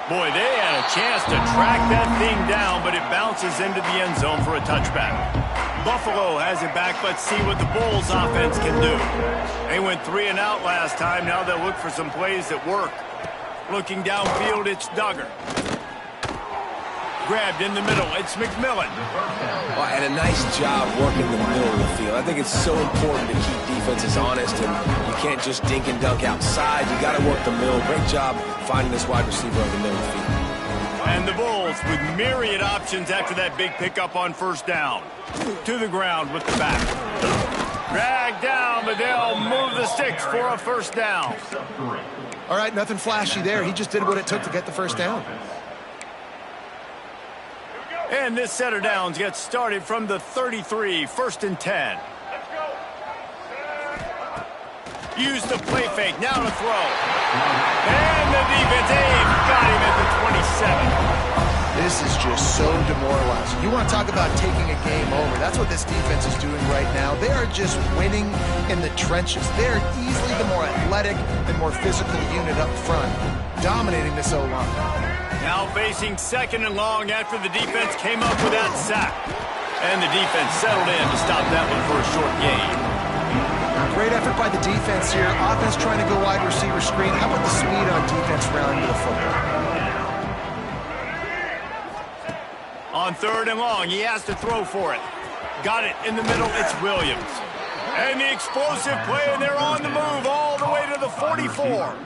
Boy, they had a chance to track that thing down, but it bounces into the end zone for a touchback. Buffalo has it back. Let's see what the Bulls offense can do. They went 3 and out last time. Now they'll look for some plays that work. Looking downfield, it's Duggar. Grabbed in the middle, it's McMillan. Well, and a nice job working the middle of the field. I think it's so important to keep defenses honest, and you can't just dink and dunk outside. You got to work the middle. Great job finding this wide receiver on the middle of the field. And the Bulls with myriad options after that big pickup on 1st down. To the ground with the back. Dragged down, but they'll move the sticks for a 1st down. All right, nothing flashy there. He just did what it took to get the 1st down. And this set of downs gets started from the 33, 1st and 10. Use the play fake, now to throw. And the defense got him at the 27. This is just so demoralizing. You want to talk about taking a game over. That's what this defense is doing right now. They are just winning in the trenches. They're easily the more athletic and more physical unit up front, dominating this O-line. Now facing 2nd and long after the defense came up with that sack. And the defense settled in to stop that one for a short gain. Great effort by the defense here. Offense trying to go wide receiver screen. How about the speed on defense rallying to the football? On 3rd and long, he has to throw for it. Got it in the middle, it's Williams. And the explosive play, and they're on the move all the way to the 44.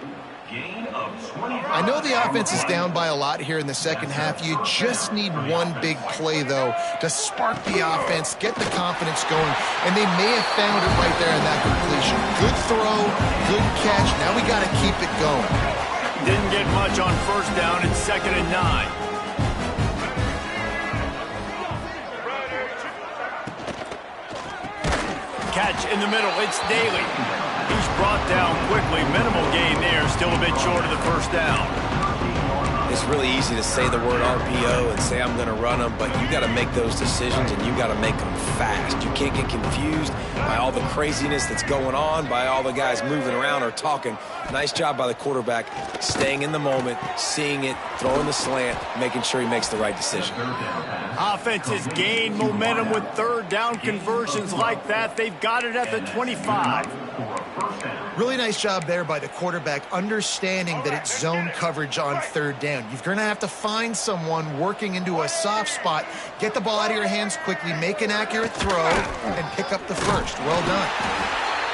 I know the offense is down by a lot here in the second half. You just need one big play, though, to spark the offense, get the confidence going, and they may have found it right there in that completion. Good throw, good catch. Now we got to keep it going. Didn't get much on 1st down. It's 2nd and 9. Catch in the middle. It's Daly. He's brought down quickly. Minimal gain there. Still a bit short of the 1st down. It's really easy to say the word RPO and say I'm going to run them, but you got to make those decisions and you got to make them fast. You can't get confused by all the craziness that's going on, by all the guys moving around or talking. Nice job by the quarterback, staying in the moment, seeing it, throwing the slant, making sure he makes the right decision. Offense has gained momentum with 3rd down conversions like that. They've got it at the 25. Really nice job there by the quarterback, understanding that it's zone coverage on 3rd down. You're going to have to find someone working into a soft spot, get the ball out of your hands quickly, make an accurate throw, and pick up the 1st. Well done.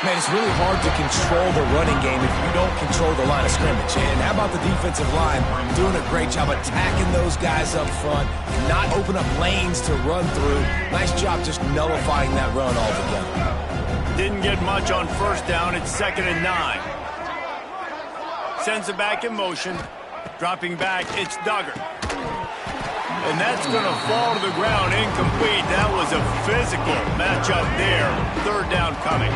Man, it's really hard to control the running game if you don't control the line of scrimmage. And how about the defensive line doing a great job attacking those guys up front, not open up lanes to run through. Nice job just nullifying that run altogether. Didn't get much on 1st down. It's 2nd and 9. Sends it back in motion. Dropping back, it's Duggar. And that's going to fall to the ground incomplete. That was a physical matchup there. 3rd down coming.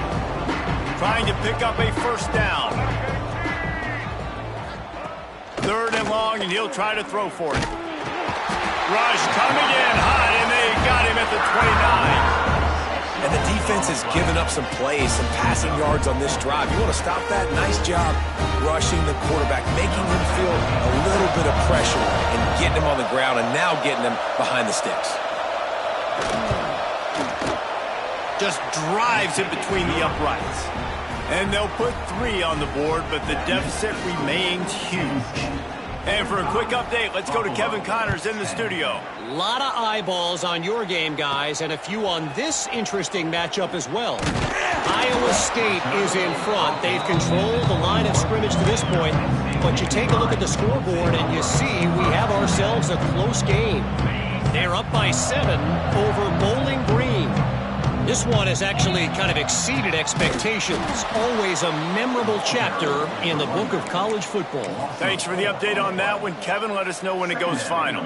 Trying to pick up a 1st down. 3rd and long, and he'll try to throw for it. Rush coming in hot, and they got him at the 29. And the defense has given up some plays, some passing yards on this drive. You want to stop that? Nice job rushing the quarterback, making him feel a little bit of pressure and getting him on the ground and now getting him behind the sticks. Just drives it between the uprights. And they'll put 3 on the board, but the deficit remains huge. And for a quick update, let's go to Kevin Connors in the studio. A lot of eyeballs on your game, guys, and a few on this interesting matchup as well. Iowa State is in front. They've controlled the line of scrimmage to this point, but you take a look at the scoreboard and you see we have ourselves a close game. They're up by 7 over Bowling Green. This one has actually kind of exceeded expectations. Always a memorable chapter in the book of college football. Thanks for the update on that one, Kevin. Let us know when it goes final.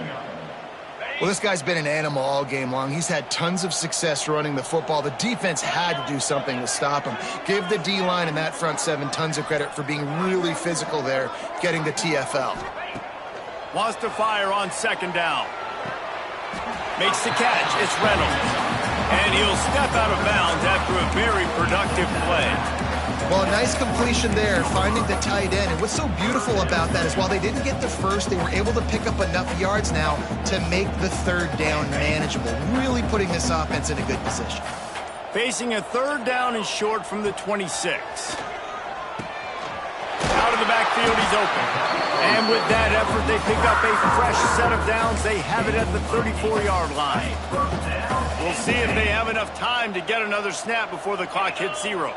Well, this guy's been an animal all game long. He's had tons of success running the football. The defense had to do something to stop him. Give the D-line and that front 7 tons of credit for being really physical there, getting the TFL. Wants to fire on 2nd down. Makes the catch. It's Reynolds. And he'll step out of bounds after a very productive play. Well, a nice completion there, finding the tight end. And what's so beautiful about that is while they didn't get the 1st, they were able to pick up enough yards now to make the 3rd down manageable, really putting this offense in a good position. Facing a 3rd down and short from the 26. Out of the backfield, he's open. And with that effort, they pick up a fresh set of downs. They have it at the 34-yard line. We'll see if they have enough time to get another snap before the clock hits 0.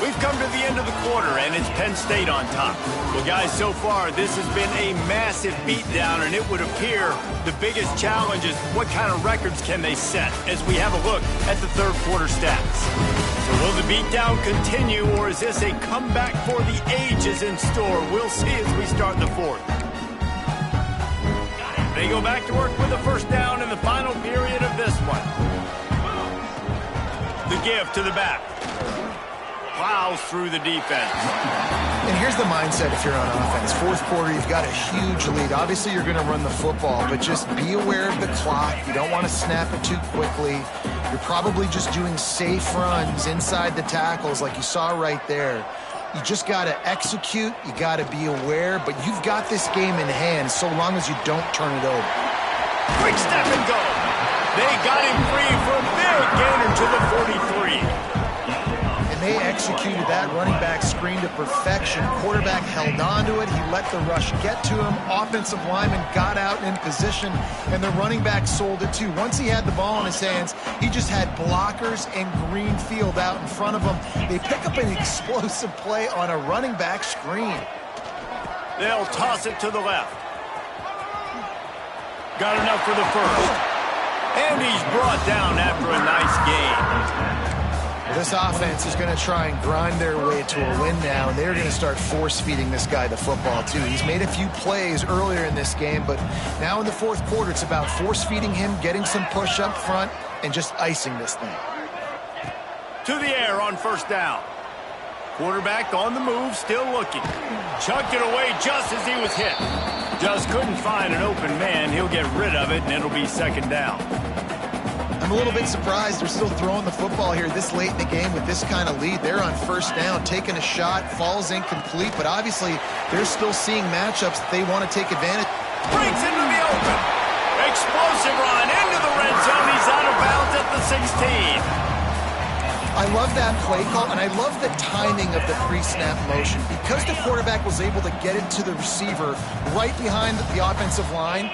We've come to the end of the quarter, and it's Penn State on top. Well, guys, so far, this has been a massive beatdown, and it would appear the biggest challenge is what kind of records can they set as we have a look at the 3rd quarter stats. So will the beatdown continue, or is this a comeback for the ages in store? We'll see as we start the 4th. They go back to work with a 1st down in the final period of this one. The give to the back. Plows through the defense. And here's the mindset if you're on offense. Fourth quarter, you've got a huge lead. Obviously, you're going to run the football, but just be aware of the clock. You don't want to snap it too quickly. You're probably just doing safe runs inside the tackles like you saw right there. You just got to execute. You got to be aware, but you've got this game in hand so long as you don't turn it over. Quick step and go. They got him free for a big gainer to the 43. And they executed that running back screen to perfection. Quarterback held on to it. He let the rush get to him. Offensive lineman got out in position, and the running back sold it too. Once he had the ball in his hands, he just had blockers and green field out in front of him. They pick up an explosive play on a running back screen. They'll toss it to the left. Got enough for the first. And he's brought down after a nice gain. This offense is going to try and grind their way to a win now, and they're going to start force-feeding this guy the football, too. He's made a few plays earlier in this game, but now in the fourth quarter, it's about force-feeding him, getting some push up front, and just icing this thing. To the air on first down. Quarterback on the move, still looking. Chucked it away just as he was hit. Just couldn't find an open man. He'll get rid of it, and it'll be second down. I'm a little bit surprised they're still throwing the football here this late in the game with this kind of lead. They're on first down, taking a shot, falls incomplete, but obviously they're still seeing matchups that they want to take advantage. Breaks into the open. Explosive run into the red zone. He's out of bounds at the 16. I love that play call, and I love the timing of the pre-snap motion. Because the quarterback was able to get it to the receiver right behind the offensive line,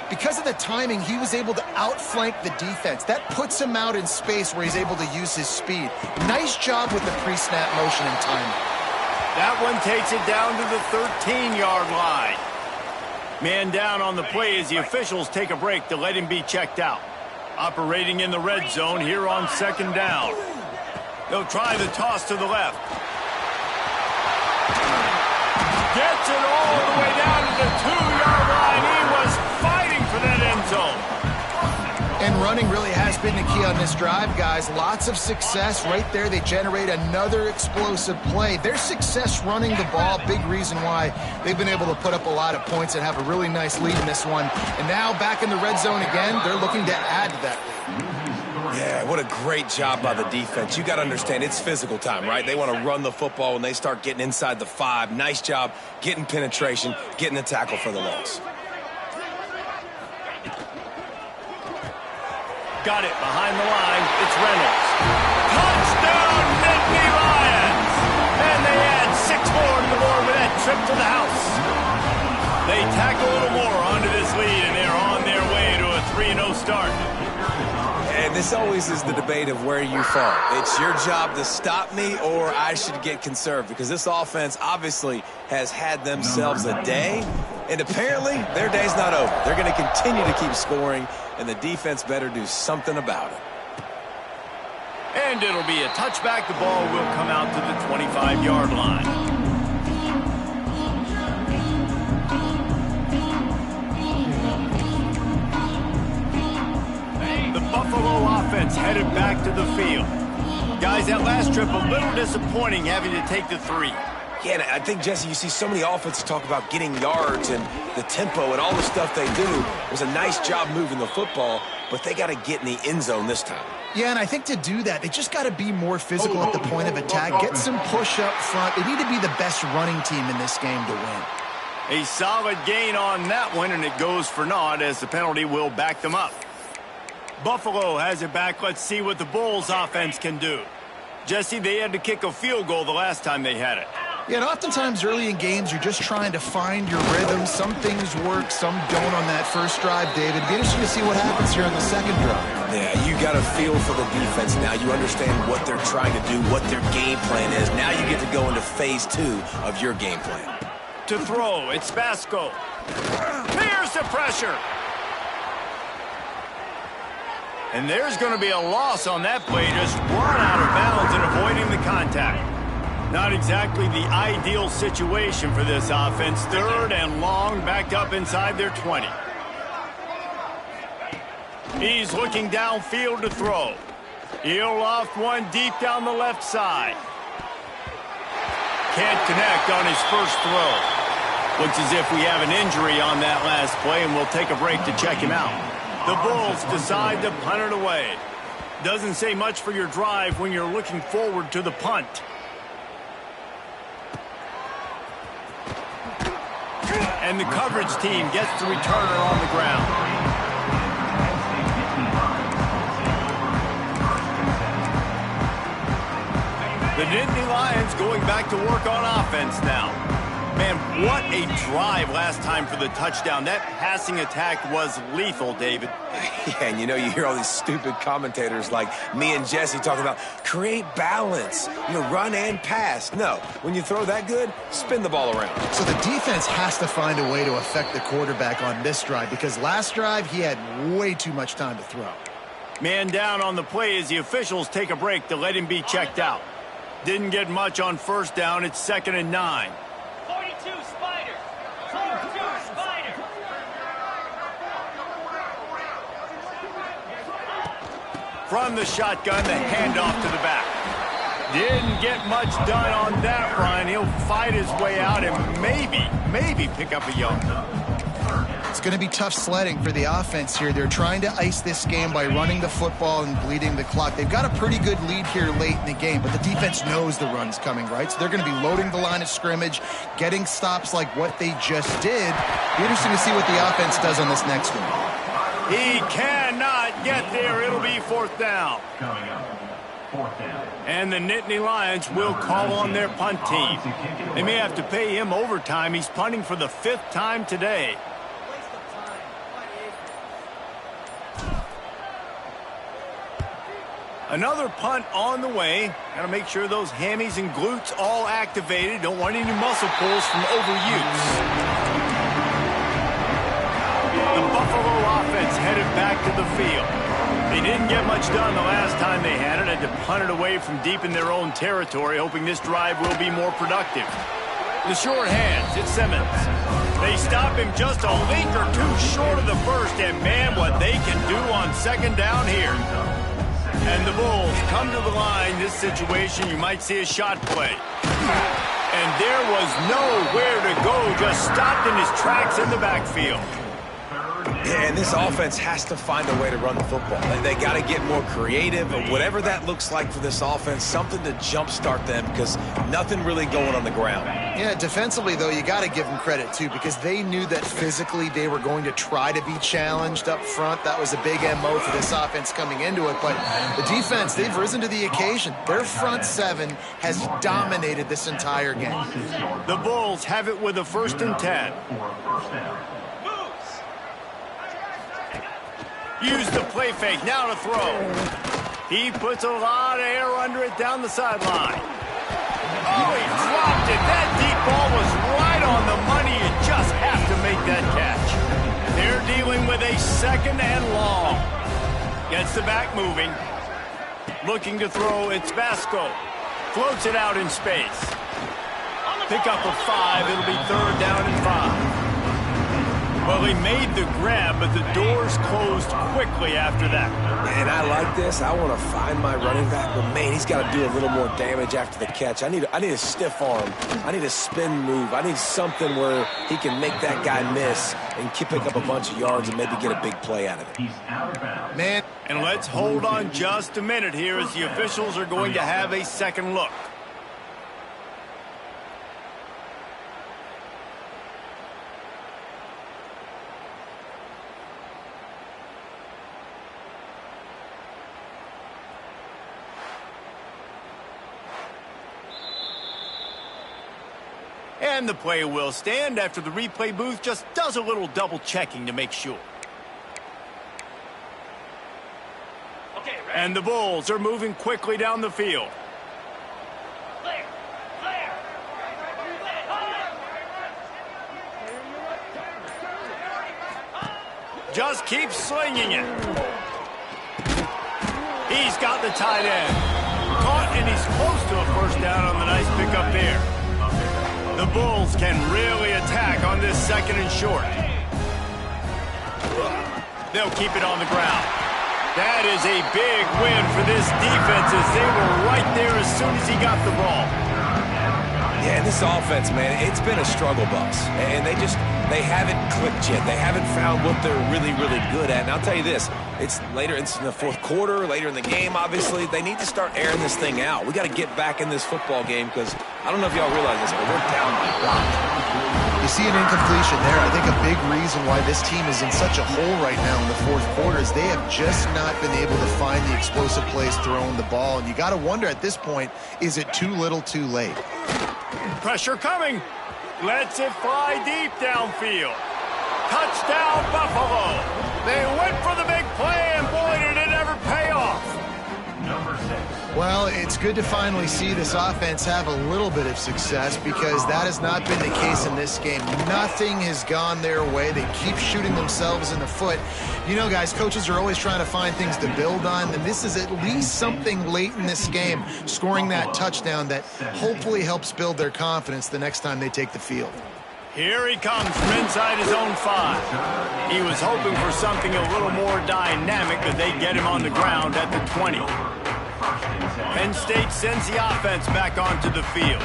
because of the timing, he was able to outflank the defense. That puts him out in space where he's able to use his speed. Nice job with the pre-snap motion and timing. That one takes it down to the 13-yard line. Man down on the play as the officials take a break to let him be checked out. Operating in the red zone here on second down. They'll try the toss to the left. Gets it all the way down to the 2-yard line. He was fighting for that end zone. And running really has been the key on this drive, guys. Lots of success right there. They generate another explosive play. Their success running the ball, big reason why they've been able to put up a lot of points and have a really nice lead in this one. And now back in the red zone again, they're looking to add to that lead. Yeah, what a great job by the defense. You got to understand, it's physical time, right? They want to run the football when they start getting inside the 5. Nice job getting penetration, getting the tackle for the loss. Got it behind the line. It's Reynolds. Touchdown, Nittany Lions! And they add 6 more to the board with that trip to the house. They tack a little more onto this lead, and they're on their way to a 3-0 start. And this always is the debate of where you fall. It's your job to stop me, or I should get conserved, because this offense obviously has had themselves a day, and apparently their day's not over. They're going to continue to keep scoring, and the defense better do something about it. And it'll be a touchback. The ball will come out to the 25-yard line. Buffalo offense headed back to the field. Guys, that last trip, a little disappointing having to take the 3. Yeah, and I think, Jesse, you see so many offenses talk about getting yards and the tempo and all the stuff they do. It was a nice job moving the football, but they got to get in the end zone this time. Yeah, and I think to do that, they just got to be more physical at the point of attack, get some push up front. They need to be the best running team in this game to win. A solid gain on that one, and it goes for naught as the penalty will back them up. Buffalo has it back. Let's see what the Bulls offense can do. Jesse, they had to kick a field goal the last time they had it. Yeah, and oftentimes early in games, you're just trying to find your rhythm. Some things work, some don't on that first drive, David. It'd be interesting to see what happens here on the second drive. Yeah, you got a feel for the defense now. You understand what they're trying to do, what their game plan is. Now you get to go into phase 2 of your game plan. To throw, it's Vasco. Here's the pressure. And there's going to be a loss on that play, just run out of bounds and avoiding the contact. Not exactly the ideal situation for this offense. 3rd and long, backed up inside their 20. He's looking downfield to throw. He'll loft one deep down the left side. Can't connect on his first throw. Looks as if we have an injury on that last play, and we'll take a break to check him out. The Bulls decide to punt it away. Doesn't say much for your drive when you're looking forward to the punt. And the coverage team gets the returner on the ground. The Nittany Lions going back to work on offense now. Man, what a drive last time for the touchdown. That passing attack was lethal, David. Yeah, and you hear all these stupid commentators like me and Jesse talking about create balance, run and pass. No, when you throw that good, spin the ball around. So the defense has to find a way to affect the quarterback on this drive because last drive he had way too much time to throw. Man down on the play as the officials take a break to let him be checked out. Didn't get much on first down. It's 2nd and 9. 42 Spider. 42 Spider. From the shotgun, the handoff to the back. Didn't get much done on that run. He'll fight his way out and maybe pick up a yard. It's going to be tough sledding for the offense here. They're trying to ice this game by running the football and bleeding the clock. They've got a pretty good lead here late in the game, but the defense knows the run's coming, right? So they're going to be loading the line of scrimmage, getting stops like what they just did. Be interesting to see what the offense does on this next one. He cannot get there. It'll be 4th down. And the Nittany Lions will call on their punt team. They may have to pay him overtime. He's punting for the 5th time today. Another punt on the way. Got to make sure those hammies and glutes all activated. Don't want any muscle pulls from overuse. The Buffalo offense headed back to the field. They didn't get much done the last time they had it. Had to punt it away from deep in their own territory, hoping this drive will be more productive. The short hands, it's Simmons. They stop him just a link or two short of the first, and man, what they can do on 2nd down here. And the Bulls come to the line. This situation, you might see a shot play. And there was nowhere to go, just stopped in his tracks in the backfield. Yeah, and this offense has to find a way to run the football. They got to get more creative, or whatever that looks like for this offense, something to jumpstart them because nothing really going on the ground. Yeah, defensively, though, you got to give them credit, too, because they knew that physically they were going to try to be challenged up front. That was a big MO for this offense coming into it. But the defense, they've risen to the occasion. Their front 7 has dominated this entire game. The Bulls have it with a 1st and 10. Use the play fake, now to throw. He puts a lot of air under it down the sideline. Oh, he dropped it. That deep ball was right on the money. You just have to make that catch. They're dealing with a 2nd and long. Gets the back moving. Looking to throw, it's Vasco. Floats it out in space. Pick up a 5. It'll be 3rd down and 5. Well, he made the grab, but the doors closed quickly after that. And I like this. I want to find my running back, but man, he's got to do a little more damage after the catch. I need a stiff arm. I need a spin move. I need something where he can make that guy miss and pick up a bunch of yards and maybe get a big play out of it. Man, and let's hold on just a minute here as the officials are going to have a second look. And the play will stand after the replay booth just does a little double checking to make sure. Okay, ready? And the Bulls are moving quickly down the field. Clear. Clear. Just keep slinging it. He's got the tight end. Caught, and he's close to a 1st down on the nice pickup there. The Bulls can really attack on this 2nd and short. They'll keep it on the ground. That is a big win for this defense as they were right there as soon as he got the ball. Yeah, and this offense, man, it's been a struggle bus. And they haven't clicked yet. They haven't found what they're really, really good at. And I'll tell you this, it's in the fourth quarter, later in the game, obviously. They need to start airing this thing out. We got to get back in this football game because I don't know if y'all realize this, but we're down by a lot. You see an incompletion there. I think a big reason why this team is in such a hole right now in the fourth quarter is they have just not been able to find the explosive plays throwing the ball. And you got to wonder at this point, is it too little too late? Pressure coming. Lets it fly deep downfield. Touchdown, Buffalo. They went for the big play, and boy, did it ever pay off. Number 6. Well, it's good to finally see this offense have a little bit of success because that has not been the case in this game. Nothing has gone their way. They keep shooting themselves in the foot. You know, guys, coaches are always trying to find things to build on, and this is at least something late in this game, scoring that touchdown that hopefully helps build their confidence the next time they take the field. Here he comes from inside his own 5. He was hoping for something a little more dynamic, but they get him on the ground at the 20. Penn State sends the offense back onto the field.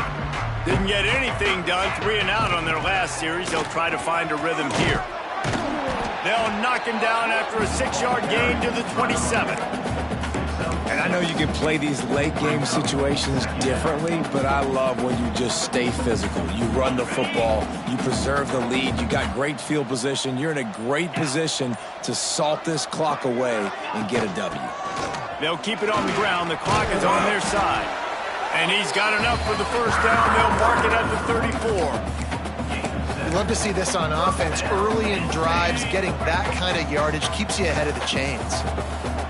Didn't get anything done, 3 and out on their last series. They'll try to find a rhythm here. They'll knock him down after a 6-yard gain to the 27. And I know you can play these late game situations differently, but I love when you just stay physical. You run the football, you preserve the lead, you got great field position. You're in a great position to salt this clock away and get a W. They'll keep it on the ground. The clock is on their side. And he's got enough for the first down. They'll mark it at the 34. Love to see this on offense. Early in drives, getting that kind of yardage keeps you ahead of the chains.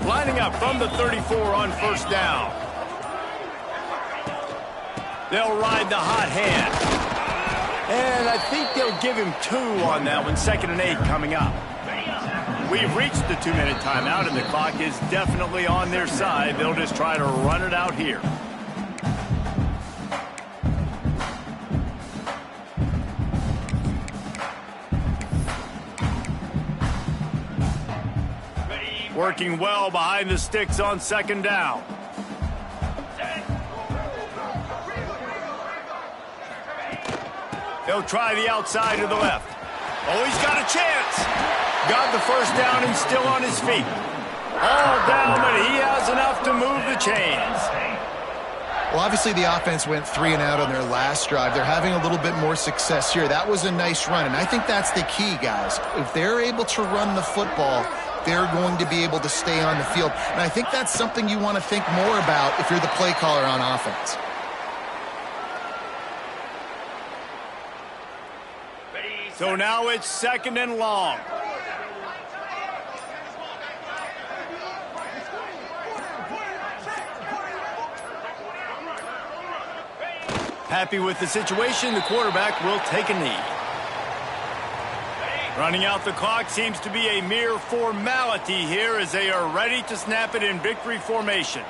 Lining up from the 34 on first down. They'll ride the hot hand. And I think they'll give him 2 on that one. 2nd and 8 coming up. We've reached the 2-minute timeout, and the clock is definitely on their side. They'll just try to run it out here. Working well behind the sticks on 2nd down. They'll try the outside to the left. Oh, he's got a chance. Got the first down and still on his feet. All down, but he has enough to move the chains. Well, obviously the offense went 3 and out on their last drive. They're having a little bit more success here. That was a nice run, and I think that's the key, guys. If they're able to run the football, they're going to be able to stay on the field. And I think that's something you want to think more about if you're the play caller on offense. So now it's 2nd and long. Happy with the situation, the quarterback will take a knee. Running out the clock seems to be a mere formality here as they are ready to snap it in victory formation.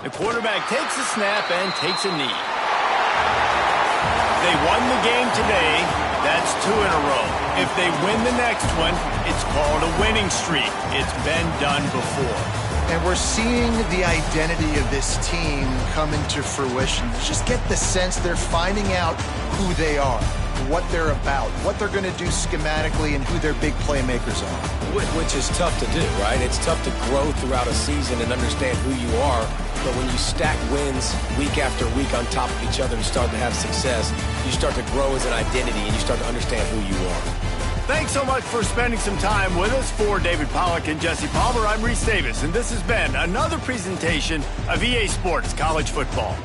The quarterback takes a snap and takes a knee. They won the game today. That's 2 in a row. If they win the next one, it's called a winning streak. It's been done before. And we're seeing the identity of this team come into fruition. You just get the sense they're finding out who they are, what they're about, what they're going to do schematically, and who their big playmakers are. Which is tough to do, right? It's tough to grow throughout a season and understand who you are. But when you stack wins week after week on top of each other and start to have success, you start to grow as an identity and you start to understand who you are. Thanks so much for spending some time with us. For David Pollack and Jesse Palmer, I'm Reese Davis, and this has been another presentation of EA Sports College Football.